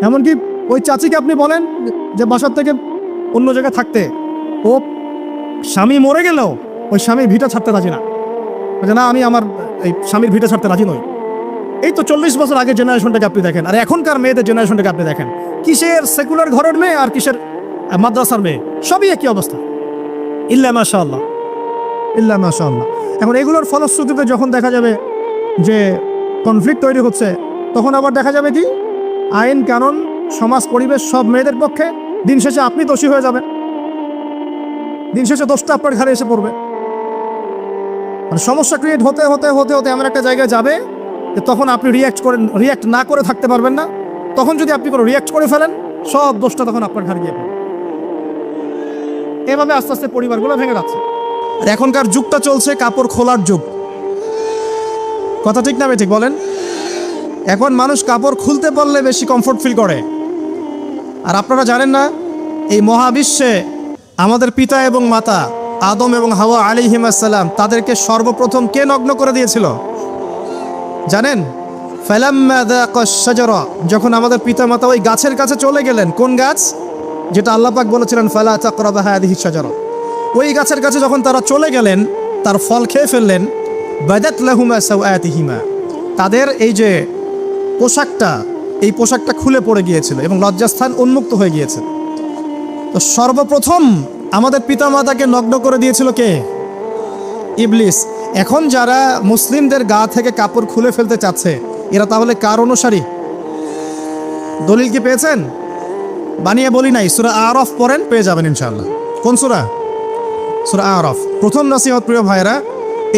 Speaker 1: এমনকি ওই চাচিকে আপনি বলেন যে বাসার থেকে অন্য জায়গায় থাকতে, ও স্বামী মরে গেলেও ওই স্বামীর ভিটা ছাড়তে রাজি না, যে না আমি আমার এই স্বামীর ভিটা ছাড়তে রাজি নই। এই তো 40 বছর আগের জেনারেশনটাকে আপনি দেখেন, আর এখনকার মেয়েদের জেনারেশনটাকে আপনি দেখেন, কিসের সেকুলার ঘরের মেয়ে আর কিসের মাদ্রাসার মেয়ে, সবই একই অবস্থা। ইল্লা মাশাআল্লাহ, ইল্লা মাশাআল্লাহ। এখন এগুলোর ফলশ্রুতিতে যখন দেখা যাবে যে কনফ্লিক্ট তৈরি হচ্ছে, তখন আবার দেখা যাবে কি আইন কানুন সমাজ পরিবেশ সব মেয়েদের পক্ষে, দিন শেষে আপনি দোষী হয়ে যাবেন, দিন শেষে দোষটা আপনার ঘরে এসে পড়বে। মানে সমস্যা ক্রিয়েট হতে হতে হতে হতে এমন একটা জায়গায় যাবে যে তখন আপনি রিয়্যাক্ট না করে থাকতে পারবেন না। তখন যদি আপনি কোনো রিয়্যাক্ট করে ফেলেন, সব দোষটা তখন আপনার ঘরে গিয়ে পড়বে। এভাবে আস্তে আস্তে পরিবারগুলো ভেঙে যাচ্ছে। আর এখনকার যুগটা চলছে কাপড় খোলার যুগ। কথা ঠিক না ঠিক বলেন? এখন মানুষ কাপড় খুলতে পারলে বেশি কমফোর্ট ফিল করে। আর আপনারা জানেন না, এই মহাবিশ্বে আমাদের পিতা এবং মাতা আদম এবং হাওয়া আলাইহিমুসসালাম, তাদেরকে সর্বপ্রথম কে নগ্ন করে দিয়েছিল জানেন? ফালাম্মা যাকাশ শাজারা, যখন আমাদের পিতা মাতা ওই গাছের কাছে চলে গেলেন। কোন গাছ? যেটা আল্লাহ পাক বলেছিলেন ফালা তাকরাবা হাযিহিশ শাজারা। ওই গাছের কাছে যখন তারা চলে গেলেন, তার ফল খেয়ে ফেললেন। বাদাত লাহুমা সাওআতিহিমা, তাদের এই যে পোশাকটা, এই পোশাকটা খুলে পড়ে গিয়েছিল এবং লজ্জাস্থান উন্মুক্ত হয়ে গিয়েছে। তো সর্বপ্রথম আমাদের পিতামাতাকে নগ্ন করে দিয়েছিল কে? ইবলিস। এখন যারা মুসলিমদের গা থেকে কাপড় খুলে ফেলতে চাচ্ছে, এরা তাহলে কার অনুসারী? দলিল কি পেয়েছেন? বানিয়ে বলি নাই, সূরা আরাফ পড়েন, পেয়ে যাবেন ইনশাআল্লাহ। কোন সূরা? সূরা আরাফ। প্রথম নসিহত প্রিয় ভাইরা,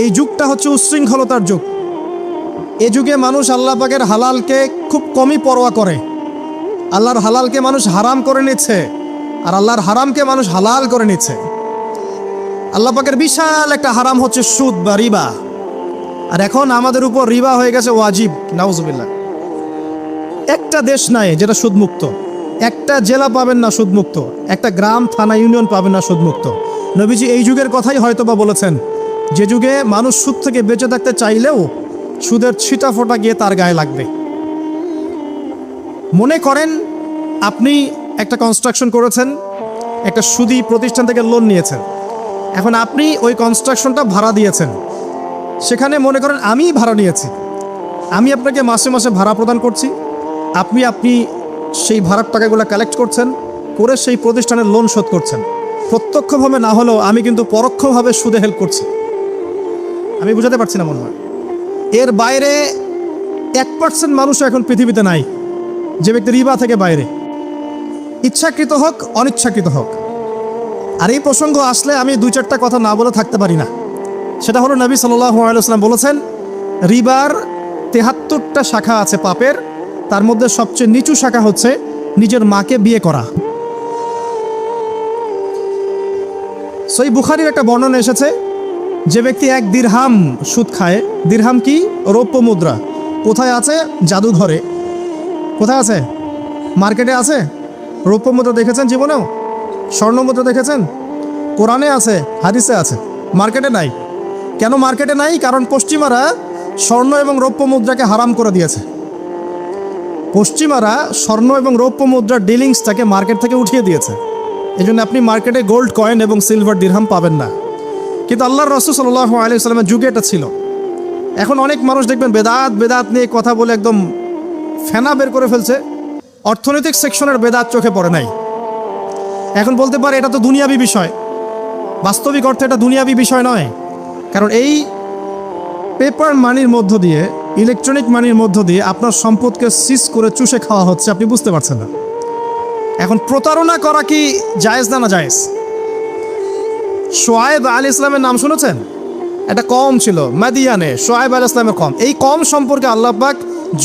Speaker 1: এই যুগটা হচ্ছে উচ্ছৃঙ্খলতার যুগ। এই যুগে মানুষ আল্লাহ পাকের হালালকে খুব কমই পরোয়া করে। আল্লাহর হালালকে মানুষ হারাম করে নিচ্ছে, আর আল্লাহর হারামকে মানুষ হালাল করে নিচ্ছে। আল্লাহ পাকের বিশাল একটা হারাম হচ্ছে সুদ বা রিবা, আর এখন আমাদের উপর রিবা হয়ে গেছে ওয়াজিব। নাউজুবিল্লাহ। একটা দেশ নাই যেটা সুদমুক্ত, একটা জেলা পাবেন না সুদমুক্ত, একটা গ্রাম থানা ইউনিয়ন পাবেন না সুদমুক্ত। নবীজি এই যুগের কথাই হয়তোবা বলেছেন, যে যুগে মানুষ সুদ থেকে বেঁচে থাকতে চাইলেও সুদের ছিটা ফোঁটা গিয়ে তার গায়ে লাগবে। মনে করেন আপনি একটা কনস্ট্রাকশন করেছেন, একটা সুদি প্রতিষ্ঠান থেকে লোন নিয়েছেন। এখন আপনি ওই কনস্ট্রাকশনটা ভাড়া দিয়েছেন, সেখানে মনে করেন আমি ভাড়া নিয়েছি, আমি আপনাকে মাসে মাসে ভাড়া প্রদান করছি, আপনি সেই ভাড়ার টাকাগুলো কালেক্ট করছেন, করে সেই প্রতিষ্ঠানের লোন শোধ করছেন। প্রত্যক্ষভাবে না হলেও আমি কিন্তু পরোক্ষভাবে সুদে হেল্প করছি। আমি বুঝাতে পারছি না মনে হয়? এর বাইরে 1% মানুষও এখন পৃথিবীতে নাই যে ব্যক্তি রিবা থেকে বাইরে, ইচ্ছাকৃত হোক অনিচ্ছাকৃত হোক। আর এই প্রসঙ্গ আসলে আমি 2-4টা কথা না বলে থাকতে পারি না। সেটা হলো নবী সাল্লাল্লাহু আলাইহি ওয়াসাল্লাম বলেছেন, রিবার 73টা শাখা আছে পাপের, তার মধ্যে সবচেয়ে নিচু শাখা হচ্ছে নিজের মাকে বিয়ে করা। সহিহ বুখারীর একটা বর্ণনা এসেছে, যে ব্যক্তি 1 দিরহাম সুদ খায়। দিরহাম কি? রৌপ্য মুদ্রা। কোথায় আছে? জাদুঘরে। কোথায় আছে? মার্কেটে আছে। রৌপ্য মুদ্রা দেখেছেন জীবনেও? স্বর্ণ মুদ্রা দেখেছেন? কোরআনে আছে, হাদিসে আছে, মার্কেটে নাই। কেন মার্কেটে নাই? কারণ পশ্চিমারা স্বর্ণ এবং রৌপ্য মুদ্রাকে হারাম করে দিয়েছে। পশ্চিমারা স্বর্ণ এবং রৌপ্য মুদ্রার ডিলিংসটাকে মার্কেট থেকে উঠিয়ে দিয়েছে। এই জন্য আপনি মার্কেটে গোল্ড কয়েন এবং সিলভার দিরহাম পাবেন না। কিন্তু আল্লাহর রাসূল সাল্লাল্লাহু আলাইহি ওয়াসাল্লামের যুগে এটা ছিল। এখন অনেক মানুষ দেখবেন বেদাত নিয়ে কথা বলে একদম ফেনা বের করে ফেলছে। অর্থনৈতিক সেকশনের বেদাত চোখে পড়ে নাই। এখন বলতে পারে এটা তো দুনিয়াবি বিষয়। বাস্তবিক অর্থে এটা দুনিয়াবি বিষয় নয়। কারণ এই পেপার মানির মধ্য দিয়ে, ইলেকট্রনিক মানির মধ্য দিয়ে আপনার সম্পদকে সিজ করে চুষে খাওয়া হচ্ছে, আপনি বুঝতে পারছেন না। এখন প্রতারণা করা কি জায়েজ না জায়েজ? শোয়েব আলাইহিস সালামের নাম শুনেছেন? একটা কওম ছিল মাদিয়ানে, শোয়েব আলাইহিস সালামের কওম। এই কওম সম্পর্কে আল্লাহ পাক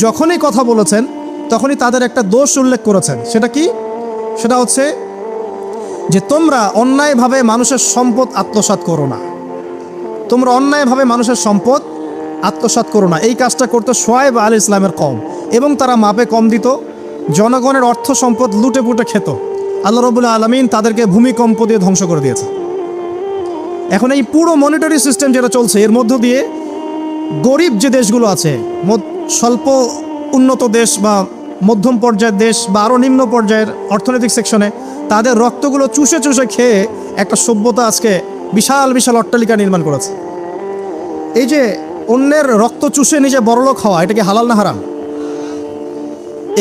Speaker 1: যখনই কথা বলেছেন, তখনই তাদের একটা দোষ উল্লেখ করেছেন। সেটা কি? সেটা হচ্ছে যে তোমরা অন্যায়ভাবে মানুষের সম্পদ আত্মসাৎ করো না। তোমরা অন্যায়ভাবে মানুষের সম্পদ আত্মসাৎ করো না। এই কাজটা করতো শোয়েব আলাইহিস ইসলামের কওম, এবং তারা মাপে কম দিত, জনগণের অর্থ সম্পদ লুটে পুটে খেত। আল্লাহ রাব্বুল আলামিন তাদেরকে ভূমিকম্প দিয়ে ধ্বংস করে দিয়েছে। এখন এই পুরো মনিটরি সিস্টেম যেটা চলছে, এর মধ্য দিয়ে গরিব যে দেশগুলো আছে, স্বল্প উন্নত দেশ বা মধ্যম পর্যায়ের দেশ বা আরও নিম্ন পর্যায়ের অর্থনৈতিক সেকশনে, তাদের রক্তগুলো চুষে চুষে খেয়ে একটা সভ্যতা আজকে বিশাল বিশাল অট্টালিকা নির্মাণ করেছে। এই যে অন্যের রক্ত চুষে নিজে বড়লোক হওয়া, এটা কি হালাল না হারাম?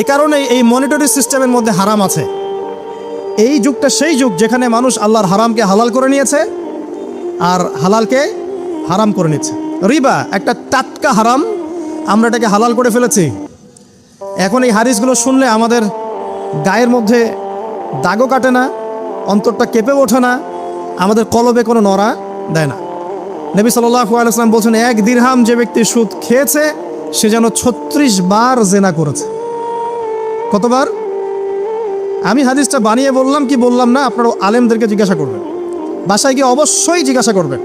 Speaker 1: এ কারণেই এই মনিটরি সিস্টেমের মধ্যে হারাম আছে। এই যুগটা সেই যুগ যেখানে মানুষ আল্লাহর হারামকে হালাল করে নিয়েছে আর হালালকে হারাম করে নিচ্ছে। রিবা একটা টাটকা হারাম, আমরা এটাকে হালাল করে ফেলেছি। এখন এই হাদিসগুলো শুনলে আমাদের গায়ের মধ্যে দাগও কাটে না, অন্তরটা কেঁপে ওঠে না, আমাদের কলবে কোনো নড়া দেয় না। নবী সাল্লাল্লাহু আলাইহি ওয়াসাল্লাম বলছেন, 1 দিরহাম যে ব্যক্তি সুদ খেয়েছে সে যেন 36 বার জেনা করেছে। কতবার? আমি হাদিসটা বানিয়ে বললাম কি বললাম না, আপনারা আলেমদেরকে জিজ্ঞাসা করবেন, বাসায় গিয়ে অবশ্যই জিজ্ঞাসা করবেন।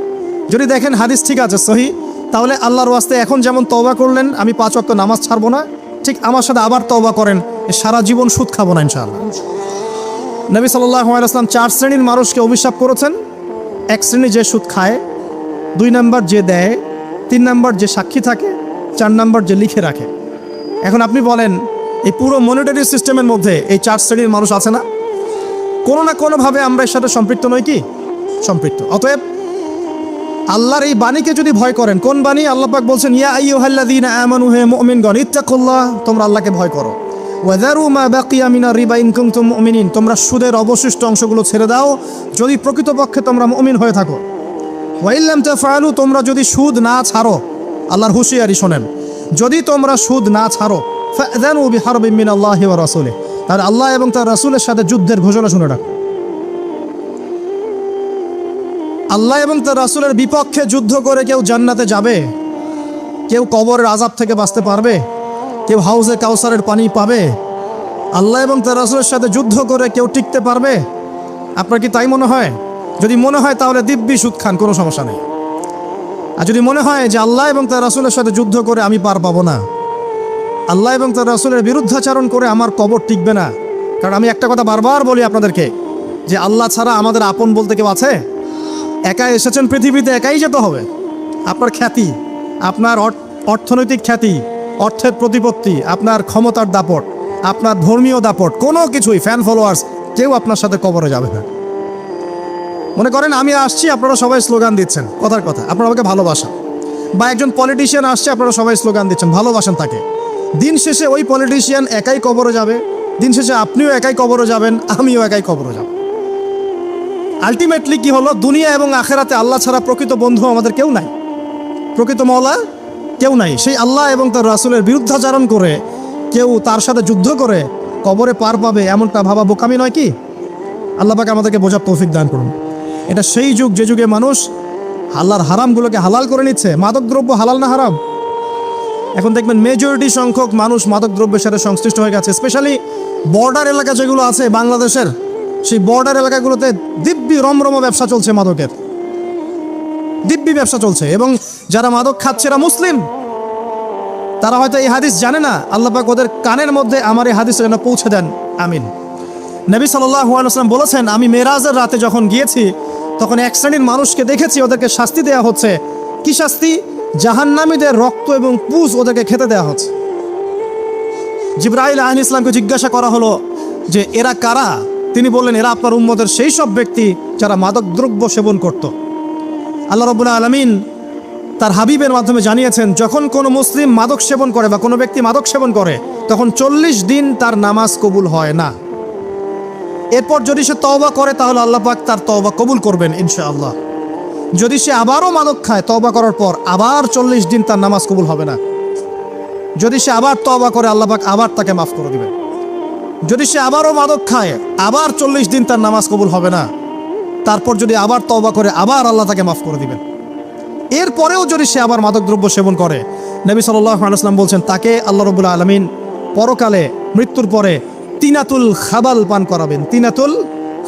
Speaker 1: যদি দেখেন হাদিস ঠিক আছে, সহি, তাহলে আল্লাহর ওয়াস্তে এখন যেমন তওবা করলেন আমি 5 ওয়াক্ত নামাজ ছাড়বো না, ঠিক আমার সাথে আবার তওবা করেন, সারা জীবন সুদ খাবো না ইনশাআল্লাহ। নবী সাল্লাল্লাহু আলাইহি ওয়াসাল্লাম 4 শ্রেণীর মানুষকে অভিশাপ করেছেন। 1 শ্রেণী যে সুদ খায়, 2 নাম্বার যে দেয়, 3 নাম্বার যে সাক্ষী থাকে, 4 নাম্বার যে লিখে রাখে। এখন আপনি বলেন, এই পুরো মনিটরি সিস্টেমের মধ্যে এই 4 শ্রেণীর মানুষ আছে না? কোনো না কোনোভাবে আমরা এর সাথে সম্পৃক্ত নই কি? সম্পৃক্ত। অতএব আল্লাহর এই বাণীকে যদি ভয় করেন, কোন বাণী? আল্লাহ পাক বলছেন, ইয়া আইয়ুহাল্লাযীনা আমানু, হে মুমিনগণ, ইত্তাকুল্লাহ, তোমরা আল্লাহকে ভয় করো। ওয়াযারু মা বাকিয়া মিনার রিবা ইন কুনতুম মুমিনিন, তোমরা সুদের অবশিষ্ট অংশগুলো ছেড়ে দাও যদি প্রকৃতপক্ষে তোমরা মুমিন হয়ে থাকো। ওয়া ইল্লাম তাফআলু, তোমরা যদি সুদ না ছাড়ো, আল্লাহর হুঁশিয়ারি শোনেন, যদি তোমরা সুদ না ছাড়ো, ফাযানু বিহারবিন মিনাল্লাহি ওয়া রাসূলিহি, তাহলে আল্লাহ এবং তার রাসূলের সাথে যুদ্ধের ঘোষণা শুনে রাখো। আল্লাহ এবং তার রাসূলের বিপক্ষে যুদ্ধ করে কেউ জান্নাতে যাবে? কেউ কবরের আযাব থেকে বাঁচতে পারবে? কেউ হাউজে কাউসারের পানি পাবে? আল্লাহ এবং তার রাসূলের সাথে যুদ্ধ করে কেউ টিকতে পারবে? আপনার কি তাই মনে হয়? যদি মনে হয় তাহলে দিব্যি সুদ খান, কোনো সমস্যা নেই। আর যদি মনে হয় যে আল্লাহ এবং তার রাসূলের সাথে যুদ্ধ করে আমি পার পাবো না, আল্লাহ এবং তার রাসূলের বিরুদ্ধাচরণ করে আমার কবর টিকবে না, কারণ আমি একটা কথা বারবার বলি আপনাদেরকে, যে আল্লাহ ছাড়া আমাদের আপন বলতে কেউ আছে? একাই এসেছেন পৃথিবীতে, একাই যেতে হবে। আপনার খ্যাতি, আপনার অর্থনৈতিক খ্যাতি, অর্থের প্রতিপত্তি, আপনার ক্ষমতার দাপট, আপনার ধর্মীয় দাপট, কোনো কিছুই, ফ্যান ফলোয়ার্স, কেউ আপনার সাথে কবরে যাবে না। মনে করেন আমি আসছি, আপনারা সবাই স্লোগান দিচ্ছেন, কথার কথা, আপনারা আমাকে ভালোবাসেন, বা একজন পলিটিশিয়ান আসছে, আপনারা সবাই স্লোগান দিচ্ছেন, ভালোবাসেন তাকে। দিন শেষে ওই পলিটিশিয়ান একাই কবরে যাবে, দিন শেষে আপনিও একাই কবরে যাবেন, আমিও একাই কবরে যাব। আলটিমেটলি কি হলো? দুনিয়া এবং আখেরাতে আল্লাহ ছাড়া প্রকৃত বন্ধু আমাদের কেউ নাই, প্রকৃত মওলা কেউ নাই। সেই আল্লাহ এবং তার রাসূলের বিরুদ্ধাচরণ করে কেউ তার সাথে যুদ্ধ করে কবরে পার পাবে, এমনটা ভাবা বোকামি নয় কি? আল্লাহ পাক আমাদেরকে বোঝার তৌফিক দান করুন। এটা সেই যুগ যে যুগে মানুষ আল্লাহর হারামগুলোকে হালাল করে নিচ্ছে। মাদকদ্রব্য হালাল না হারাম? এখন দেখবেন মেজরিটি সংখ্যক মানুষ মাদকদ্রব্যের সাথে সংশ্লিষ্ট হয়ে গেছে। স্পেশালি বর্ডার এলাকা যেগুলো আছে বাংলাদেশের, সেই বর্ডার এলাকাগুলোতে দিব্যি রমরম ব্যবসা চলছে, মাদকের দিব্যি ব্যবসা চলছে। এবং যারা মাদক খাচ্ছে এরা মুসলিম, তারা হয়তো এই হাদিস জানে না। আল্লাহ পাক ওদের কানের মধ্যে আমার এই হাদিস যেন পৌঁছে দেন, আমিন। নবী সাল্লাল্লাহু আলাইহি ওয়াসাল্লাম বলেছেন, আমি মেরাজের রাতে যখন গিয়েছি তখন 1 শ্রেণীর মানুষকে দেখেছি, ওদেরকে শাস্তি দেওয়া হচ্ছে। কি শাস্তি? জাহান্নামীদের রক্ত এবং পুজ ওদেরকে খেতে দেওয়া হচ্ছে। জিবরাইল আলাইহিস সালামকে জিজ্ঞাসা করা হলো যে এরা কারা? তিনি বললেন, এরা আপনার উম্মতের সেই সব ব্যক্তি যারা মাদক দ্রব্য সেবন করত। আল্লাহ রাব্বুল আলামিন তার হাবিবের মাধ্যমে জানিয়েছেন, যখন কোনো মুসলিম মাদক সেবন করে বা কোনো ব্যক্তি মাদক সেবন করে, তখন 40 দিন তার নামাজ কবুল হয় না। এরপর যদি সে তওবা করে তাহলে আল্লাহ পাক তার তওবা কবুল করবেন ইনশাআল্লাহ। যদি সে আবারও মাদক খায় তওবা করার পর, আবার 40 দিন তার নামাজ কবুল হবে না। যদি সে আবার তওবা করে, আল্লাহ পাক আবার তাকে মাফ করে দিবেন। যদি সে আবারও মাদক খায়, আবার 40 দিন তার নামাজ কবুল হবে না। তারপর যদি আবার তওবা করে, আবার আল্লাহ তাকে মাফ করে দিবেন। এরপরেও যদি সে আবার মাদকদ্রব্য সেবন করে, নবী সাল্লাল্লাহু আলাইহি ওয়াসাল্লাম বলছেন, তাকে আল্লাহ রাব্বুল আলামিন পরকালে মৃত্যুর পরে তিনাতুল খাবাল পান করাবেন। তিনাতুল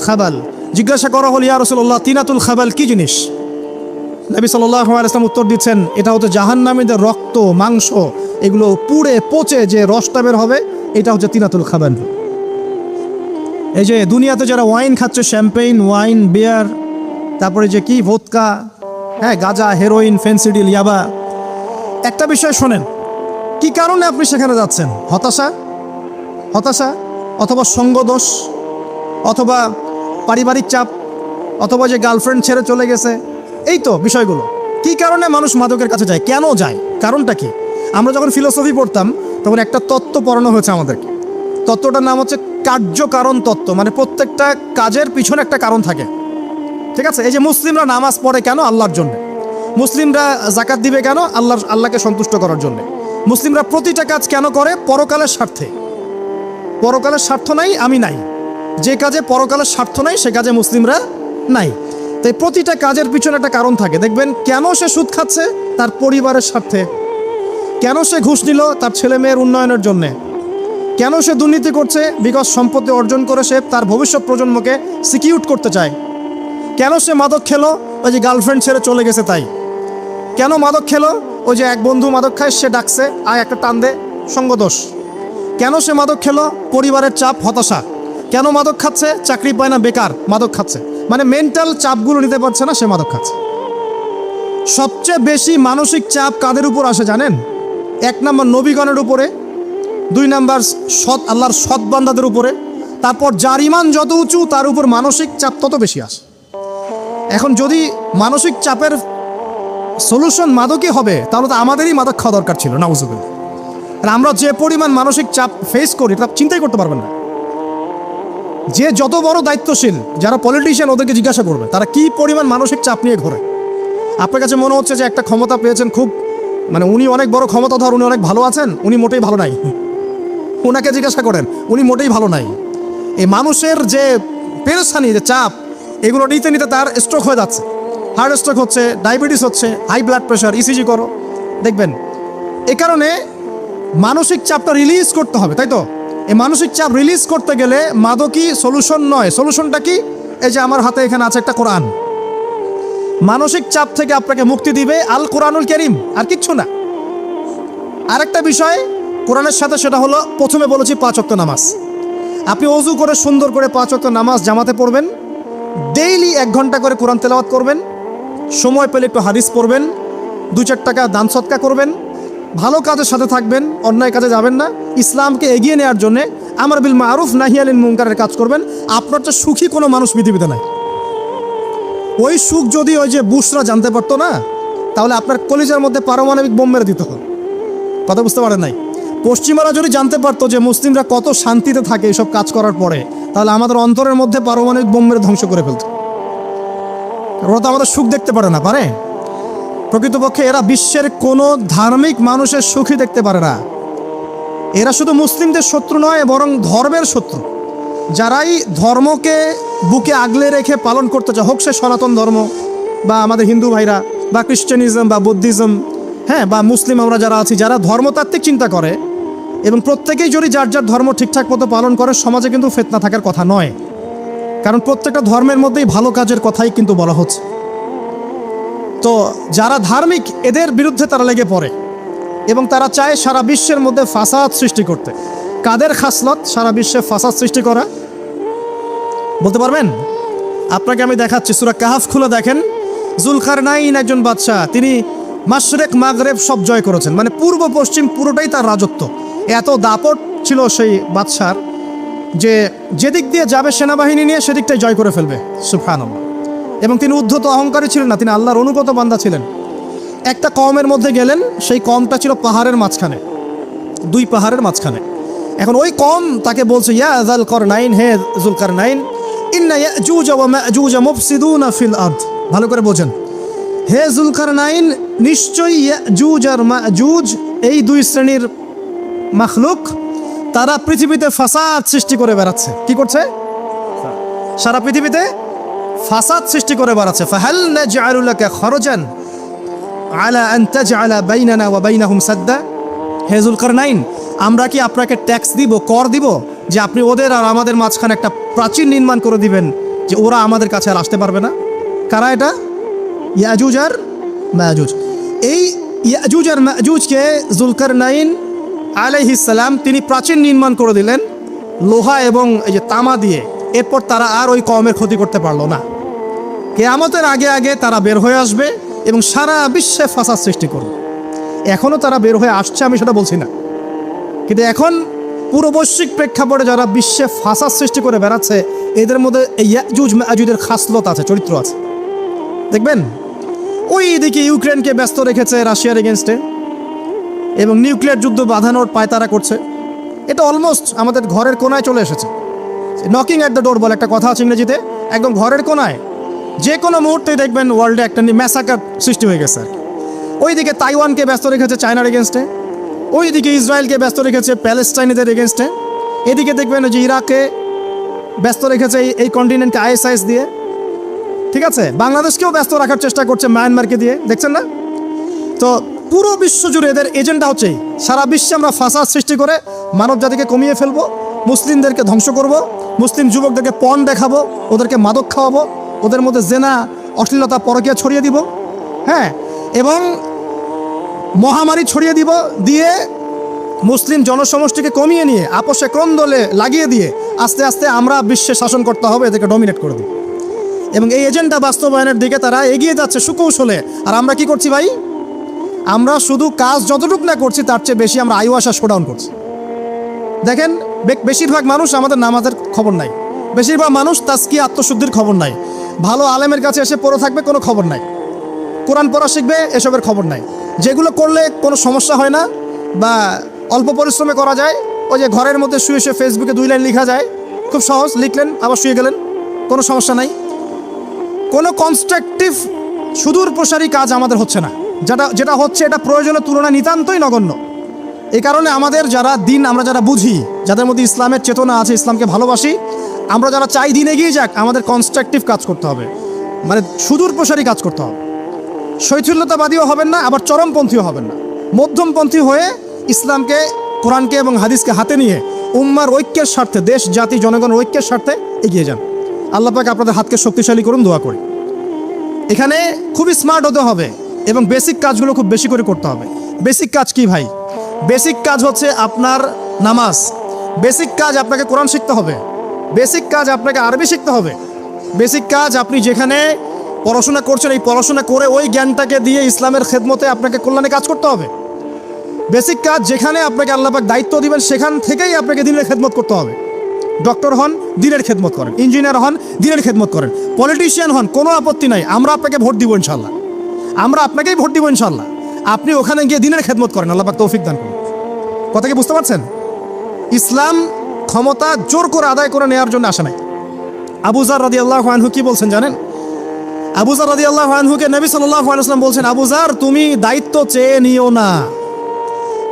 Speaker 1: খাবাল। জিজ্ঞাসা করা হল, ইয়া রাসূলুল্লাহ, তিনাতুল খাবাল কি জিনিস? নবী সাল্লাল্লাহু আলাইহি ওয়াসাল্লাম উত্তর দিচ্ছেন, এটা হচ্ছে জাহান্নামীদের রক্ত মাংস এগুলো পুড়ে পচে যে রসটা বের হবে, এটা হচ্ছে তিনাতুল খাবার। এই যে দুনিয়াতে যারা ওয়াইন খাচ্ছে, শ্যাম্পেইন, ওয়াইন, বিয়ার, তারপরে যে কি ভোদকা, হ্যাঁ, গাঁজা, হেরোইন, ফেন্সিডিল, ইয়াবা, একটা বিষয় শোনেন, কি কারণে আপনি সেখানে যাচ্ছেন? হতাশা অথবা সঙ্গদোষ অথবা পারিবারিক চাপ অথবা যে গার্লফ্রেন্ড ছেড়ে চলে গেছে, এই তো বিষয়গুলো। কি কারণে মানুষ মাদকের কাছে যায়, কেন যায়, কারণটা কি? আমরা যখন ফিলোসফি পড়তাম তখন একটা তত্ত্ব পড়ানো হয়েছে আমাদেরকে। তত্ত্বটার নাম হচ্ছে কার্যকারণ তত্ত্ব, মানে প্রত্যেকটা কাজের পিছনে একটা কারণ থাকে, ঠিক আছে? এই যে মুসলিমরা নামাজ পড়ে কেন? আল্লাহর জন্য। মুসলিমরা জাকাত দিবে কেন? আল্লাহকে সন্তুষ্ট করার জন্য। মুসলিমরা প্রতিটা কাজ কেন করে? পরকালের স্বার্থে। পরকালের স্বার্থ নাই, আমি নাই। যে কাজে পরকালের স্বার্থ নাই সে কাজে মুসলিমরা নাই। তাই প্রতিটা কাজের পিছনে একটা কারণ থাকে। দেখবেন কেন সে সুদ খাচ্ছে? তার পরিবারের স্বার্থে। কেন সে ঘুষ নিল? তার ছেলে মেয়ের উন্নয়নের জন্যে। কেন সে দুর্নীতি করছে? বিকজ সম্পত্তি অর্জন করে সে তার ভবিষ্যৎ প্রজন্মকে সিকিউর করতে চায়। কেন সে মাদক খেলো? ওই যে গার্লফ্রেন্ড ছেড়ে চলে গেছে তাই। কেন মাদক খেলো? ওই যে এক বন্ধু মাদক খায়, সে ডাকছে, আয় একটা টান দে, সঙ্গদোষ। কেন সে মাদক খেলো? পরিবারের চাপ, হতাশা। কেন মাদক খাচ্ছে? চাকরি পায় না, বেকার, মাদক খাচ্ছে। মানে মেন্টাল চাপগুলো নিতে পারছে না, সে মাদক খাচ্ছে। সবচেয়ে বেশি মানসিক চাপ কাদের উপর আসে জানেন? 1 নম্বর নবীগণের উপরে, 2 নম্বর আল্লাহর সৎ বান্দাদের উপরে, তারপর যার ঈমান যত উঁচু তার উপর মানসিক চাপ তত বেশি আসে। এখন যদি মানসিক চাপের সলিউশন মাদকই হবে, তাহলে তো আমাদেরই মাদক খাওয়া দরকার ছিল, নাউজুবিল্লাহ। আর আমরা যে পরিমাণ মানসিক চাপ ফেস করি তা চিন্তাই করতে পারবেন না। যে যত বড় দায়িত্বশীল, যারা পলিটিশিয়ান, ওদেরকে জিজ্ঞাসা করবে তারা কি পরিমাণ মানসিক চাপ নিয়ে ঘোরে। আপনার কাছে মনে হচ্ছে যে একটা ক্ষমতা পেয়েছেন, খুব মানে উনি অনেক বড় ক্ষমতাধর, উনি অনেক ভালো আছেন, উনি মোটেই ভালো নাই। ওনাকে জিজ্ঞাসা করেন, উনি মোটেই ভালো নাই। এই মানুষের যে পেরেশানি, যে চাপ, এগুলো নিতে নিতে তার স্ট্রোক হয়ে যাচ্ছে, হার্ট স্ট্রোক হচ্ছে, ডায়াবেটিস হচ্ছে, হাই ব্লাড প্রেশার, ইসিজি করো, দেখবেন। এ কারণে মানসিক চাপটা রিলিজ করতে হবে, তাই তো? এই মানসিক চাপ রিলিজ করতে গেলে মাদকই সলিউশন নয়। সলিউশনটা কি? এই যে আমার হাতে এখানে আছে একটা কোরআন। মানসিক চাপ থেকে আপনাকে মুক্তি দিবে আল কোরআনুল কারীম, আর কিচ্ছু না। আরেকটা বিষয় কোরআনের সাথে, সেটা হলো প্রথমে বলেছি 5 ওয়াক্ত নামাজ। আপনি ওযু করে সুন্দর করে 5 ওয়াক্ত নামাজ জামাতে পড়বেন, ডেইলি 1 ঘন্টা করে কোরআন তেলাওয়াত করবেন, সময় পেলে একটু হাদিস পড়বেন, 2-4 টাকা দান সদকা করবেন, ভালো কাজের সাথে থাকবেন, অন্যায় কাজে যাবেন না, ইসলামকে এগিয়ে নেওয়ার জন্য আমর বিল মারুফ নাহি আনিল মুনকারের কাজ করবেন। আপনার তো সুখী কোনো মানুষ পৃথিবীতে নাই। ওই সুখ যদি ওই যে বুশরা জানতে পারতো না, তাহলে আপনার কলিজার মধ্যে পারমাণবিক বোম মেরে দিত। কথা বুঝতে পারেন নাই? পশ্চিমারা যদি জানতে পারতো যে মুসলিমরা কত শান্তিতে থাকে এসব কাজ করার পরে, তাহলে আমাদের অন্তরের মধ্যে পারমাণবিক বোম মেরে ধ্বংস করে ফেলত। ওরা তো আমাদের সুখ দেখতে পারে না, পারে? প্রকৃতপক্ষে এরা বিশ্বের কোনো ধার্মিক মানুষের সুখই দেখতে পারে না। এরা শুধু মুসলিমদের শত্রু নয়, বরং ধর্মের শত্রু। যারাই ধর্মকে বুকে আগলে রেখে পালন করতে চায়, হোক সে সনাতন ধর্ম বা আমাদের হিন্দু ভাইরা বা খ্রিশ্চানিজম বা বুদ্ধিজম, হ্যাঁ, বা মুসলিম আমরা যারা আছি, যারা ধর্মতাত্ত্বিক চিন্তা করে এবং প্রত্যেকেই যদি যার যার ধর্ম ঠিকঠাক মতো পালন করে, সমাজে কিন্তু ফিতনা থাকার কথা নয়। কারণ প্রত্যেকটা ধর্মের মধ্যেই ভালো কাজের কথাই কিন্তু বলা হচ্ছে। তো যারা ধার্মিক, এদের বিরুদ্ধে তারা লেগে পড়ে এবং তারা চায় সারা বিশ্বের মধ্যে ফাসাদ সৃষ্টি করতে। কাদের খাসলত সারা বিশ্বে ফাসাদ সৃষ্টি করা? বলতে পারবেন? আপনাকে আমি দেখাচ্ছি, সূরা কাহাফ খুলে দেখেন। জুলকারনাইন একজন বাদশাহ, তিনি মাশরিক মাগরেব সব জয় করেছেন, মানে পূর্ব পশ্চিম পুরোটাই তার রাজত্ব। এত দাপট ছিল সেই বাদশার যে যেদিক দিয়ে যাবে সেনাবাহিনী নিয়ে সেদিকটাই জয় করে ফেলবে, সুবহানাল্লাহ। এবং তিনি উদ্ধত অহংকারী ছিলেন না, তিনি আল্লাহর অনুগত বান্দা ছিলেন। একটা কওমের মধ্যে গেলেন, সেই কওমটা ছিল পাহাড়ের মাঝখানে, 2 পাহাড়ের মাঝখানে। এখন ওই কওম তাকে বলছে, ইয়া যুলকারনাইন, হে যুলকারনাইন, ইন্না ইয়াজুজ ওয়া মাজুজ মুফসিদুনা ফিল আরদ। ভালো করে বোঝেন, হে যুলকারনাইন, নিশ্চয়ই ইয়াজুজ আর মাজুজ এই 2 শ্রেণীর মাখলুক, তারা পৃথিবীতে ফাসাদ সৃষ্টি করে বেড়াচ্ছে। কি করছে? সারা পৃথিবীতে ফাসাদ সৃষ্টি করে বেড়াচ্ছে। ফাহাল নাজআলু লাকা খরজান আলা আন তাজআলা বাইনানা ওয়া বাইনাহুম সাদ্দা। হে যুলকারনাইন, আমরা কি আপনাকে ট্যাক্স দিব, কর দিব, যে আপনি ওদের আর আমাদের মাঝখানে একটা প্রাচীর নির্মাণ করে দিবেন, যে ওরা আমাদের কাছে আর আসতে পারবে না? কারা এটা? ইয়াজুজ আর মাজুজ। এই ইয়াজুজ আর মাজুজকে যুলকারনাইন আলাইহিস সালাম তিনি প্রাচীর নির্মাণ করে দিলেন লোহা এবং এই যে তামা দিয়ে। এরপর তারা আর ওই কওমের ক্ষতি করতে পারলো না। কিয়ামতের আগে আগে তারা বের হয়ে আসবে এবং সারা বিশ্বে ফাসাদ সৃষ্টি করবে। এখনও তারা বের হয়ে আসছে, আমি সেটা বলছি না, কিন্তু এখন পুরো বৈশ্বিক প্রেক্ষাপটে যারা বিশ্বে ফাসাদ সৃষ্টি করে বেড়াচ্ছে এদের মধ্যে এই ইয়াজুজ মাজুজের খাসলত আছে, চরিত্র আছে। দেখবেন ওই দিকে ইউক্রেনকে ব্যস্ত রেখেছে রাশিয়ার এগেনস্টে এবং নিউক্লিয়ার যুদ্ধ বাঁধানোর পায়তারা করছে। এটা অলমোস্ট আমাদের ঘরের কোনায় চলে এসেছে। নকিং অ্যাট দ্য ডোর বলে একটা কথা আছে ইংরেজিতে, একদম ঘরের কোনায় যে কোনো মুহূর্তেই দেখবেন ওয়ার্ল্ডে একটা ম্যাসাকার সৃষ্টি হয়ে গেছে। ওইদিকে তাইওয়ানকে ব্যস্ত রেখেছে চায়নার এগেনস্টে, ওইদিকে ইসরায়েলকে ব্যস্ত রেখেছে প্যালেস্টাইনিদের এগেনস্টে, এদিকে দেখবেন যে ইরাকে ব্যস্ত রেখেছে এই কন্টিনেন্টকে আইএসআইএস দিয়ে, ঠিক আছে, বাংলাদেশকেও ব্যস্ত রাখার চেষ্টা করছে মায়ানমারকে দিয়ে, দেখছেন না? তো পুরো বিশ্ব জুড়ে এদের এজেন্ডা হচ্ছে সারা বিশ্বে আমরা ফাসাদ সৃষ্টি করে মানব জাতিকে কমিয়ে ফেলবো, মুসলিমদেরকে ধ্বংস করব, মুসলিম যুবকদেরকে পণ দেখাবো, ওদেরকে মাদক খাওয়াবো, ওদের মধ্যে জেনা অশ্লীলতা পরকীয়া ছড়িয়ে দিব, হ্যাঁ, এবং মহামারী ছড়িয়ে দিব, দিয়ে মুসলিম জনসমষ্টিকে কমিয়ে নিয়ে আপোষে ক্রন্দলে লাগিয়ে দিয়ে আস্তে আস্তে আমরা বিশ্বে শাসন করতে হবে, এদেরকে ডমিনেট করে দিব। এবং এই এজেন্ডা বাস্তবায়নের দিকে তারা এগিয়ে যাচ্ছে সুকৌশলে। আর আমরা কি করছি ভাই? আমরা শুধু কাজ যতটুকু না করছি তার চেয়ে বেশি আমরা আয়ু আশা শোডাউন করছি। দেখেন বেশিরভাগ মানুষ আমাদের নামাজের খবর নাই, বেশিরভাগ মানুষ তাজকিয়া আত্মশুদ্ধির খবর নাই, ভালো আলেমের কাছে এসে পড়ে থাকবে কোনো খবর নাই, কোরআন পড়া শিখবে এসবের খবর নাই। যেগুলো করলে কোনো সমস্যা হয় না বা অল্প পরিশ্রমে করা যায়, ওই যে ঘরের মধ্যে শুয়ে শুয়ে ফেসবুকে 2 লাইন লেখা যায়, খুব সহজ, লিখলেন আবার শুয়ে গেলেন, কোনো সমস্যা নাই। কোনো কনস্ট্রাকটিভ সুদূর প্রসারী কাজ আমাদের হচ্ছে না, যেটা হচ্ছে এটা প্রয়োজনের তুলনায় নিতান্তই নগণ্য। এই কারণে আমাদের যারা দিন, আমরা যারা বুঝি, যাদের মধ্যে ইসলামের চেতনা আছে, ইসলামকে ভালোবাসি, আমরা যারা চাই দিন এগিয়ে যাক, আমাদের কনস্ট্রাকটিভ কাজ করতে হবে, মানে সুদূর প্রসারী কাজ করতে হবে। শৈথিল্যতাবাদীও হবেন না, আবার চরমপন্থীও হবেন না, মধ্যমপন্থী হয়ে ইসলামকে, কোরআনকে এবং হাদিসকে হাতে নিয়ে উম্মার ঐক্যের স্বার্থে, দেশ জাতি জনগণের ঐক্যের স্বার্থে এগিয়ে যান। আল্লাহ পাক আপনাদের হাতকে শক্তিশালী করুন, দোয়া করি। এখানে খুবই স্মার্ট হতে হবে এবং বেসিক কাজগুলো খুব বেশি করে করতে হবে। বেসিক কাজ কি ভাই? বেসিক কাজ হচ্ছে আপনার নামাজ, বেসিক কাজ আপনাকে কোরআন শিখতে হবে, বেসিক কাজ আপনাকে আরবি শিখতে হবে, বেসিক কাজ আপনি যেখানে পড়াশোনা করছেন এই পড়াশোনা করে ওই জ্ঞানটাকে দিয়ে ইসলামের খেদমতে আপনাকে কল্যাণে কাজ করতে হবে। বেসিক কাজ যেখানে আপনাকে আল্লাহ পাক দায়িত্ব দিবেন সেখান থেকেই আপনাকে দিনের খেদমত করতে হবে। ডক্টর হন, দিনের খেদমত করেন, ইঞ্জিনিয়ার হন, দিনের খেদমত করেন, পলিটিশিয়ান হন, কোনো আপত্তি নাই, আমরা আপনাকে ভোট দিব ইনশাল্লাহ, আমরা আপনাকেই ভোট দিব ইনশাল্লাহ। আপনি ওখানে গিয়ে দিনের খেদমত করেন, আল্লাহ পাক তৌফিক দান করুন। কথা কি বুঝতে পারছেন? ইসলাম ক্ষমতা জোর করে আদায় করে নেওয়ার জন্য আসে নাই। আবু যার রাদিয়াল্লাহু আনহু কি বলছেন জানেন? আবু যার রাদিয়াল্লাহু আনহুকে নবী সাল্লাল্লাহু আলাইহি ওয়াসাল্লাম বলছেন, আবু যার তুমি দায়িত্ব চেয়ে নিও না,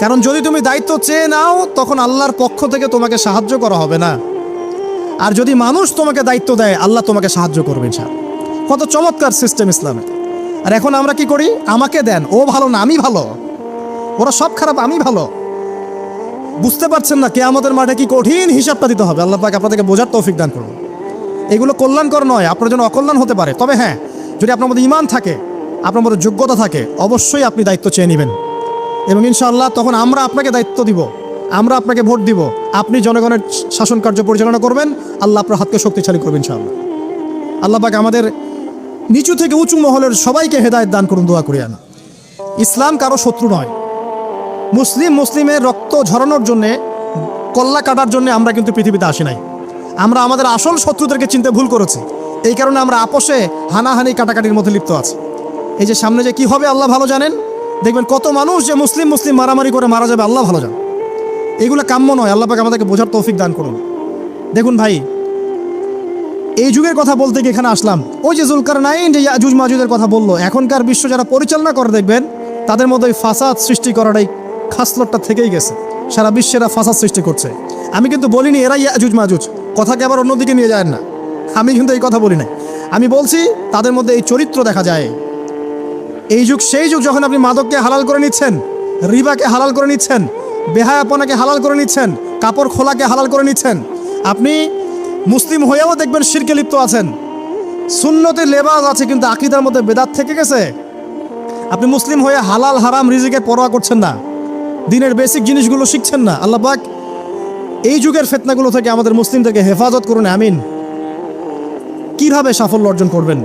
Speaker 1: কারণ যদি তুমি দায়িত্ব চেয়ে নাও তখন আল্লাহর পক্ষ থেকে তোমাকে সাহায্য করা হবে না, আর যদি মানুষ তোমাকে দায়িত্ব দেয় আল্লাহ তোমাকে সাহায্য করবে ইনশাআল্লাহ। কত চমৎকার সিস্টেম ইসলামে। আর এখন আমরা কি করি? আমাকে দেন, ও ভালো না আমি ভালো, ওরা সব খারাপ আমি ভালো। বুঝতে পারছেন না কিয়ামতের মাঠে কি কঠিন হিসাবটা দিতে হবে। আল্লাহ পাক আপনাদেরকে বোঝার তৌফিক দান করুন। এগুলো কল্যাণকর নয়, আপনার জন্য অকল্যাণ হতে পারে। তবে হ্যাঁ, যদি আপনার মধ্যে ঈমান থাকে, আপনার মধ্যে যোগ্যতা থাকে, অবশ্যই আপনি দায়িত্ব চেয়ে নেবেন এবং ইনশাআল্লাহ তখন আমরা আপনাকে দায়িত্ব দিব, আমরা আপনাকে ভোট দিব, আপনি জনগণের শাসন কার্য পরিচালনা করবেন, আল্লাহ আপনার হাতকে শক্তিশালী করবেন ইনশাআল্লাহ। আল্লাহ পাক আমাদের নিচু থেকে উঁচু মহলের সবাইকে হেদায়েত দান করুন, দোয়া করি। না, ইসলাম কারো শত্রু নয়। মুসলিমের রক্ত ঝরানোর জন্যে, কল্লা কাটার জন্য আমরা কিন্তু পৃথিবীতে আসি নাই। আমরা আমাদের আসল শত্রুদেরকে চিনতে ভুল করেছি, এই কারণে আমরা আপোষে হানাহানি কাটাকাটির মধ্যে লিপ্ত আছি। এই যে সামনে যে কি হবে আল্লাহ ভালো জানেন। দেখবেন কত মানুষ যে মুসলিম মারামারি করে মারা যাবে, আল্লাহ ভালো জানেন। এগুলো কাম্য নয়। আল্লাহ পাক আমাদেরকে বোঝার তৌফিক দান করুন। দেখুন ভাই, এই যুগের কথা বলতে গিয়ে এখানে আসলাম। ওই যে যুলকারনাইন যে ইয়াজুজ মাজুজের কথা বললো, এখনকার বিশ্ব যারা পরিচালনা করে দেখবেন তাদের মধ্যে ওই ফাসাদ সৃষ্টি করার এই খাসলতটা থেকেই গেছে। সারা বিশ্বেরা ফাসাদ সৃষ্টি করছে। আমি কিন্তু বলিনি এরা ইয়াজুজ মাজুজ, কথাকে আবার অন্যদিকে নিয়ে যায় না, আমি কিন্তু এই কথা বলি নাই। আমি বলছি তাদের মধ্যে এই চরিত্র দেখা যায়। এই যুগ সেই যুগ যখন আপনি মাদককে হালাল করে নিচ্ছেন, রিবাকে হালাল করে নিচ্ছেন, বেহায়াপনাকে হালাল করে নিচ্ছেন, কাপড় খোলাকে হালাল করে নিচ্ছেন। আপনি মুসলিম হয়েও দেখবেন শিরকে লিপ্ত আছেন, সুন্নতের লেবাস আছে কিন্তু আকীদার মধ্যে বেদাত থেকে গেছে। আপনি মুসলিম হয়ে হালাল হারাম রিজিকের পরোয়া করছেন না, দিনের বেসিক জিনিসগুলো শিখছেন না। আল্লাহ পাক এই যুগের ফিতনাগুলো থেকে আমাদের মুসলিমদেরকে হেফাজত করুন, আমিন। কিভাবে সাফল্য অর্জন করবেন,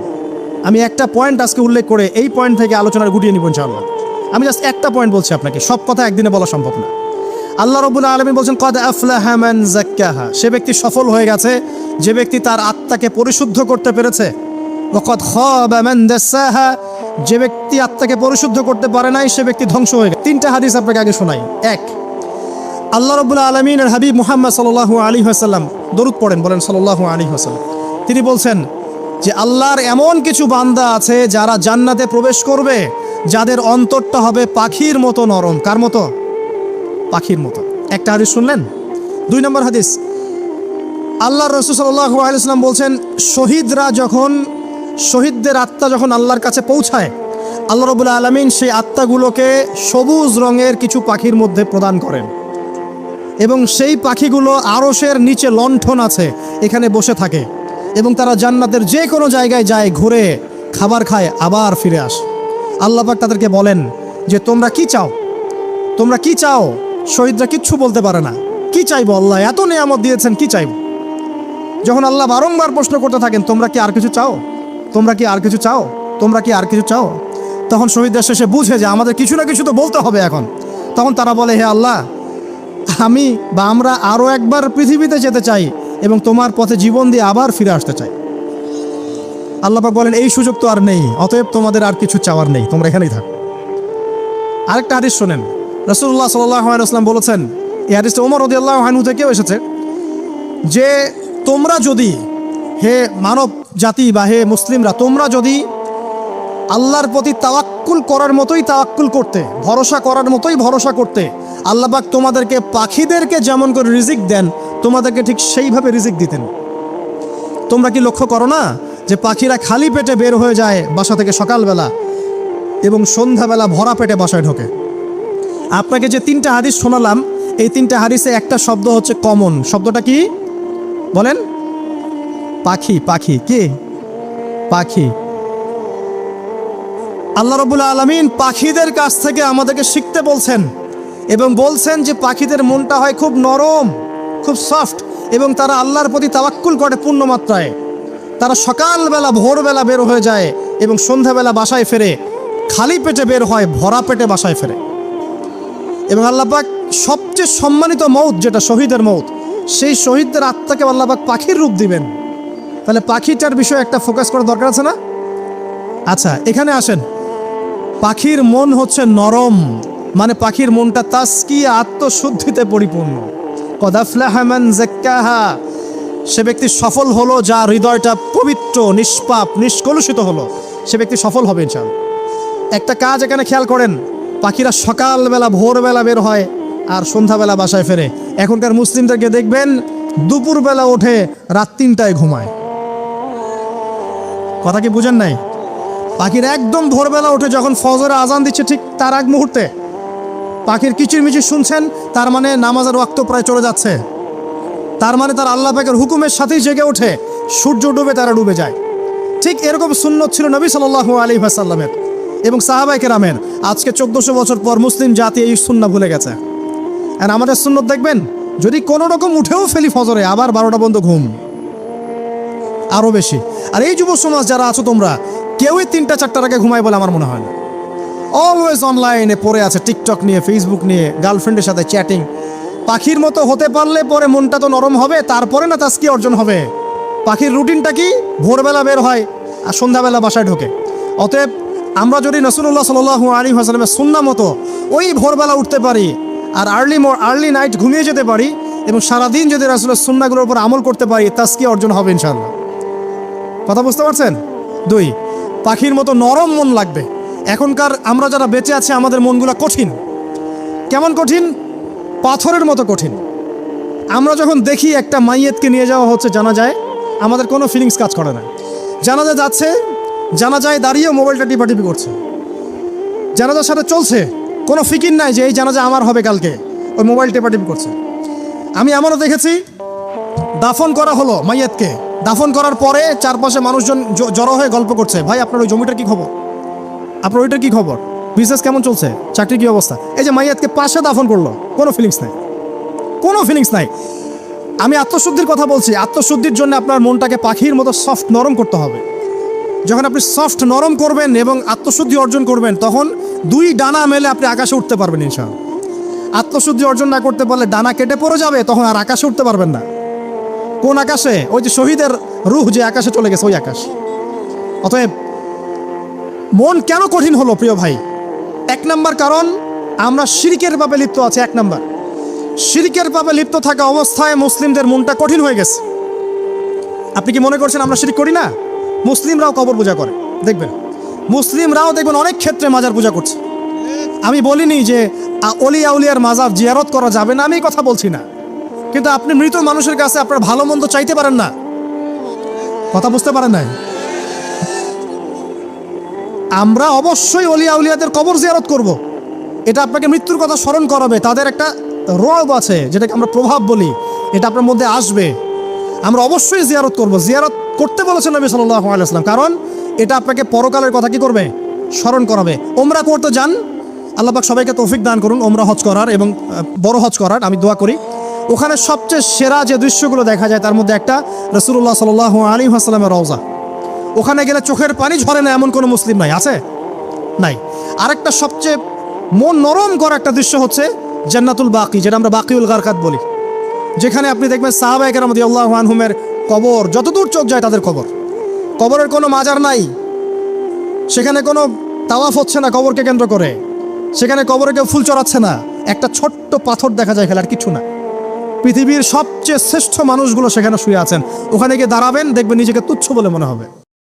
Speaker 1: আমি একটা পয়েন্ট আজকে উল্লেখ করে এই পয়েন্ট থেকে আলোচনার গুটিয়ে নিব ইনশাআল্লাহ। আমি জাস্ট একটা পয়েন্ট বলছি আপনাকে, সব কথা একদিনে বলা সম্ভব না। আল্লাহ রাব্বুল আলামিন বলছেন কদ আফলাহা মান যাক্কাহা, সে ব্যক্তি সফল হয়ে গেছে যে ব্যক্তি তার আত্মাকে পরিশুদ্ধ করতে পেরেছে। ওয়া কদ খাবা মান দাসাহা, যে ব্যক্তি আত্মাকে পরিশুদ্ধ করতে পারে নাই সে ব্যক্তি ধ্বংস হয়ে গেছে। তিনটা হাদিস আপনাকে আগে শোনাই। এক, আল্লাহ রাব্বুল আলামিনের হাবিব মুহাম্মদ সাল্লাল্লাহু আলাইহি ওয়াসাল্লাম, দরুদ পড়েন, বলেন সাল্লাল্লাহু আলাইহি ওয়াসাল্লাম। তিনি বলছেন যে আল্লাহর এমন কিছু বান্দা আছে যারা জান্নাতে প্রবেশ করবে যাদের অন্তরটা হবে পাখির মতো নরম। কার মতো? পাখির মতো। একটা হাদিস শুনলেন। 2 নম্বর হাদিস, আল্লাহর রাসূল সাল্লাল্লাহু আলাইহি ওয়াসাল্লাম বলছেন শহীদদের আত্মা যখন আল্লাহর কাছে পৌঁছায়, আল্লাহ রাব্বুল আলামিন সেই আত্মাগুলোকে সবুজ রঙের কিছু পাখির মধ্যে প্রদান করেন এবং সেই পাখিগুলো আরশের নিচে লণ্ঠন আছে এখানে বসে থাকে এবং তারা জান্নাতের যে কোনো জায়গায় যায়, ঘুরে খাবার খায়, আবার ফিরে আসে। আল্লাহ পাক তাদেরকে বলেন যে তোমরা কি চাও, তোমরা কি চাও? শহীদরা কিচ্ছু বলতে পারে না, কি চাইবো, আল্লাহ এত নিয়ামত দিয়েছেন, কি চাইব? যখন আল্লাহ বারংবার প্রশ্ন করতে থাকেন তোমরা কি আর কিছু চাও, তোমরা কি আর কিছু চাও, তোমরা কি আর কিছু চাও, তখন শহীদরা শেষে বুঝে যে আমাদের কিছু না কিছু তো বলতে হবে এখন। তখন তারা বলে হে আল্লাহ, আমি বা আমরা আরও একবার পৃথিবীতে যেতে চাই এবং তোমার পথে জীবন দিয়ে আবার ফিরে আসতে চাই। আল্লাহ পাক বলেন এই সুযোগ তো আর নেই, অতএব তোমাদের আর কিছু চাওয়ার নেই, তোমরা এখানেই থাকো। আরেকটা হাদিস শোনেন, রাসূলুল্লাহ সাল্লাল্লাহু আলাইহি ওয়াসাল্লাম বলেছেন, এই হাদিসটা ওমর রাদিয়াল্লাহু আনহু থেকেও এসেছে, যে তোমরা যদি, হে মানব জাতি বা হে মুসলিমরা, তোমরা যদি আল্লাহর প্রতি তাওয়াক্কুল করার মতোই তাওয়াক্কুল করতে, ভরসা করার মতোই ভরসা করতে, আল্লাহ পাক তোমাদেরকে পাখিদেরকে যেমন করে রিজিক দেন তোমাদেরকে ঠিক সেইভাবে রিজিক দিতেন। তোমরা কি লক্ষ্য করো না যে পাখিরা খালি পেটে বের হয়ে যায় বাসা থেকে সকালবেলা এবং সন্ধ্যাবেলা ভরা পেটে বাসায় ঢোকে? আপনাকে যে 3টা হাদিস শোনালাম, এই 3টা হাদিসে একটা শব্দ হচ্ছে কমন। শব্দটা কি বলেন? পাখি। পাখি কি? পাখি। আল্লাহ রাব্বুল আলামিন পাখিদের কাছ থেকে আমাদেরকে শিখতে বলছেন এবং বলছেন যে পাখিদের মনটা হয় খুব নরম, খুব সফট, এবং তারা আল্লাহর প্রতি তাওয়াক্কুল করে পূর্ণ মাত্রায়। তারা সকালবেলা ভোরবেলা বের হয়ে যায় এবং সন্ধ্যাবেলা বাসায় ফেরে, খালি পেটে বের হয়, ভরা পেটে বাসায় ফেরে। এবং আল্লাহ পাক সবচেয়ে সম্মানিত মৌত যেটা শহীদের মৌত, সেই শহীদদের আত্মাকে আল্লাহ পাক পাখির রূপ দিবেন। তাহলে পাখিটার বিষয়ে একটা ফোকাস করার দরকার আছে না? আচ্ছা, এখানে আসেন। পাখির মন হচ্ছে নরম, মানে পাখির মনটা তাসকিয়া, আত্মশুদ্ধিতে পরিপূর্ণ। কদ আফলাহা মান যাক্কাহা, সে ব্যক্তি সফল হলো যার হৃদয়টা পবিত্র, নিষ্পাপ, নিষ্কলুষিত হলো, সে ব্যক্তি সফল হবে ইনশাআল্লাহ। একটা কাজ এখানে খেয়াল করেন, পাখিরা সকালবেলা ভোরবেলা বের হয় আর সন্ধ্যাবেলা বাসায় ফেরে। এখনকার মুসলিমদেরকে দেখবেন দুপুরবেলা ওঠে, রাত 3টায় ঘুমায়। কথা কি বুঝেন নাই? পাখির একদম ভোরবেলা ওঠে, যখন ফজরে আজান দিচ্ছে ঠিক তার আগ মুহূর্তে পাখির কিচিরমিচির শুনছেন, তার মানে নামাজের ওয়াক্ত প্রায় চলে যাচ্ছে, তার মানে তার আল্লাহ পাকের হুকুমের সাথেই জেগে ওঠে, সূর্য ডুবে তারা ডুবে যায়। ঠিক এরকম সুন্নত ছিল নবী সাল্লাল্লাহু আলাইহি ওয়াসাল্লামের এবং সাহাবায়ে কেরামের। আজকে 1400 বছর পর মুসলিম জাতি এই সুন্নাহ ভুলে গেছে। আর আমাদের সুন্নত দেখবেন, যদি কোনো রকম উঠেও ফেলি ফজরে, আবার 12টা পর্যন্ত ঘুম, আরও বেশি। আর এই যুব সমাজ যারা আছো তোমরা, কেউই 3টা-4টার আগে ঘুমায় বলে আমার মনে হয় না। অলওয়েজ অনলাইনে পড়ে আছে, টিকটক নিয়ে, ফেসবুক নিয়ে, গার্লফ্রেন্ডের সাথে চ্যাটিং। পাখির মতো হতে পারলে পরে মনটা তো নরম হবে, তারপরে না তাসকিয়া অর্জন হবে। পাখির রুটিনটা কি? ভোরবেলা বের হয় আর সন্ধ্যাবেলা বাসায় ঢোকে। অতএব আমরা যদি রাসূলুল্লাহ সাল্লাল্লাহু আলাইহি ওয়াসাল্লামের সুন্নাহ মতো ওই ভোরবেলা উঠতে পারি আর আর্লি নাইট ঘুমিয়ে যেতে পারি এবং সারাদিন যদি রাসূলের সুন্নাহগুলোর উপর আমল করতে পারি, তাসকিয়া অর্জন হবে ইনশাআল্লাহ। কথা বুঝতে পারছেন? 2, পাখির মতো নরম মন লাগবে। এখনকার আমরা যারা বেঁচে আছি আমাদের মনগুলো কঠিন। কেমন কঠিন? পাথরের মতো কঠিন। আমরা যখন দেখি একটা মাইয়েতকে নিয়ে যাওয়া হচ্ছে জানাজায়, আমাদের কোনো ফিলিংস কাজ করে না। জানাজা যাচ্ছে, জানাজায় দাঁড়িয়ে মোবাইলটা টিপাটিপি করছে, জানাজার সাথে চলছে, কোনো ফিকির নাই যে এই জানাজা আমার হবে কালকে, ওই মোবাইল টিপাটিপি করছে। আমি এমনও দেখেছি, দাফন করা হলো মাইয়েতকে, দাফন করার পরে চারপাশে মানুষজন জড়ো হয়ে গল্প করছে, ভাই আপনার ওই জমিটার কি খবর, আপনার ওইটার কি খবর, বিজনেস কেমন চলছে, চাকরি কি অবস্থা? এই যে মাইয়াতকে পাশে দাফন করলো, কোনো ফিলিংস নাই, কোনো ফিলিংস নাই। আমি আত্মশুদ্ধির কথা বলছি। আত্মশুদ্ধির জন্য আপনার মনটাকে পাখির মতো সফট নরম করতে হবে। যখন আপনি সফট নরম করবেন এবং আত্মশুদ্ধি অর্জন করবেন, তখন দুই ডানা মেলে আপনি আকাশে উঠতে পারবেন ইনশাআল্লাহ। আত্মশুদ্ধি অর্জন না করতে পারলে ডানা কেটে পড়ে যাবে, তখন আর আকাশে উঠতে পারবেন না। কোন আকাশে? ওই যে শহীদের রূহ যে আকাশে চলে গেছে, ওই আকাশ। অতএব মন কেন কঠিন হলো প্রিয় ভাই? এক নাম্বার কারণ, আমরা শিরকের পাপে লিপ্ত আছি। এক নাম্বার, শিরকের পাপে লিপ্ত থাকা অবস্থায় মুসলিমদের মনটা কঠিন হয়ে গেছে। আপনি কি মনে করছেন আমরা শিরক করি না? মুসলিমরাও কবর পূজা করে, দেখবেন মুসলিমরাও দেখবেন অনেক ক্ষেত্রে মাজার পূজা করছে। আমি বলিনি যে অলিয়া উলিয়ার মাজার জিয়ারত করা যাবে না, আমি এই কথা বলছি না। কিন্তু আপনি মৃত মানুষের কাছে আপনার ভালো মন্দ চাইতে পারেন না। কথা বুঝতে পারেন নাই? আমরা অবশ্যই অলিয়া উলিয়াদের কবর জিয়ারত করব। এটা আপনাকে মৃত্যুর কথা স্মরণ করাবে। তাদের একটা রব আছে, যেটাকে আমরা প্রভাব বলি, এটা আপনার মধ্যে আসবে। আমরা অবশ্যই জিয়ারত করব। জিয়ারত করতে বলেছেন নবী সাল্লাল্লাহু আলাইহি ওয়াসাল্লাম, কারণ এটা আপনাকে পরকালের কথা কি করবে? স্মরণ করাবে। ওমরা করতে যান, আল্লাহ পাক সবাইকে তৌফিক দান করুন ওমরা হজ করার এবং বড় হজ করার, আমি দোয়া করি। ওখানে সবচেয়ে সেরা যে দৃশ্যগুলো দেখা যায় তার মধ্যে একটা রাসূলুল্লাহ সাল্লাল্লাহু আলাইহি ওয়াসাল্লামের রওজা। ওখানে গেলে চোখের পানি ঝরে না এমন কোনো মুসলিম নাই, আছে? নাই। আরেকটা সবচেয়ে মন নরম করা একটা দৃশ্য হচ্ছে জান্নাতুল বাকি, যেটা আমরা বাকিউল গারকাত বলি, যেখানে আপনি দেখবেন সাহাবায়ে কেরাম রাদিয়াল্লাহু আনহুমের কবর, যতদূর চোখ যায় তাদের কবর। কবরের কোনো মাজার নাই, সেখানে কোনো তাওয়াফ হচ্ছে না কবরকে কেন্দ্র করে, সেখানে কবরে কেউ ফুল চড়াচ্ছে না, একটা ছোট্ট পাথর দেখা যায়, খেলার কিছু না। পৃথিবীর সবচেয়ে শ্রেষ্ঠ মানুষগুলো সেখানে শুয়ে আছেন। ওখানে গিয়ে দাঁড়াবেন, দেখবেন নিজেকে তুচ্ছ বলে মনে হবে।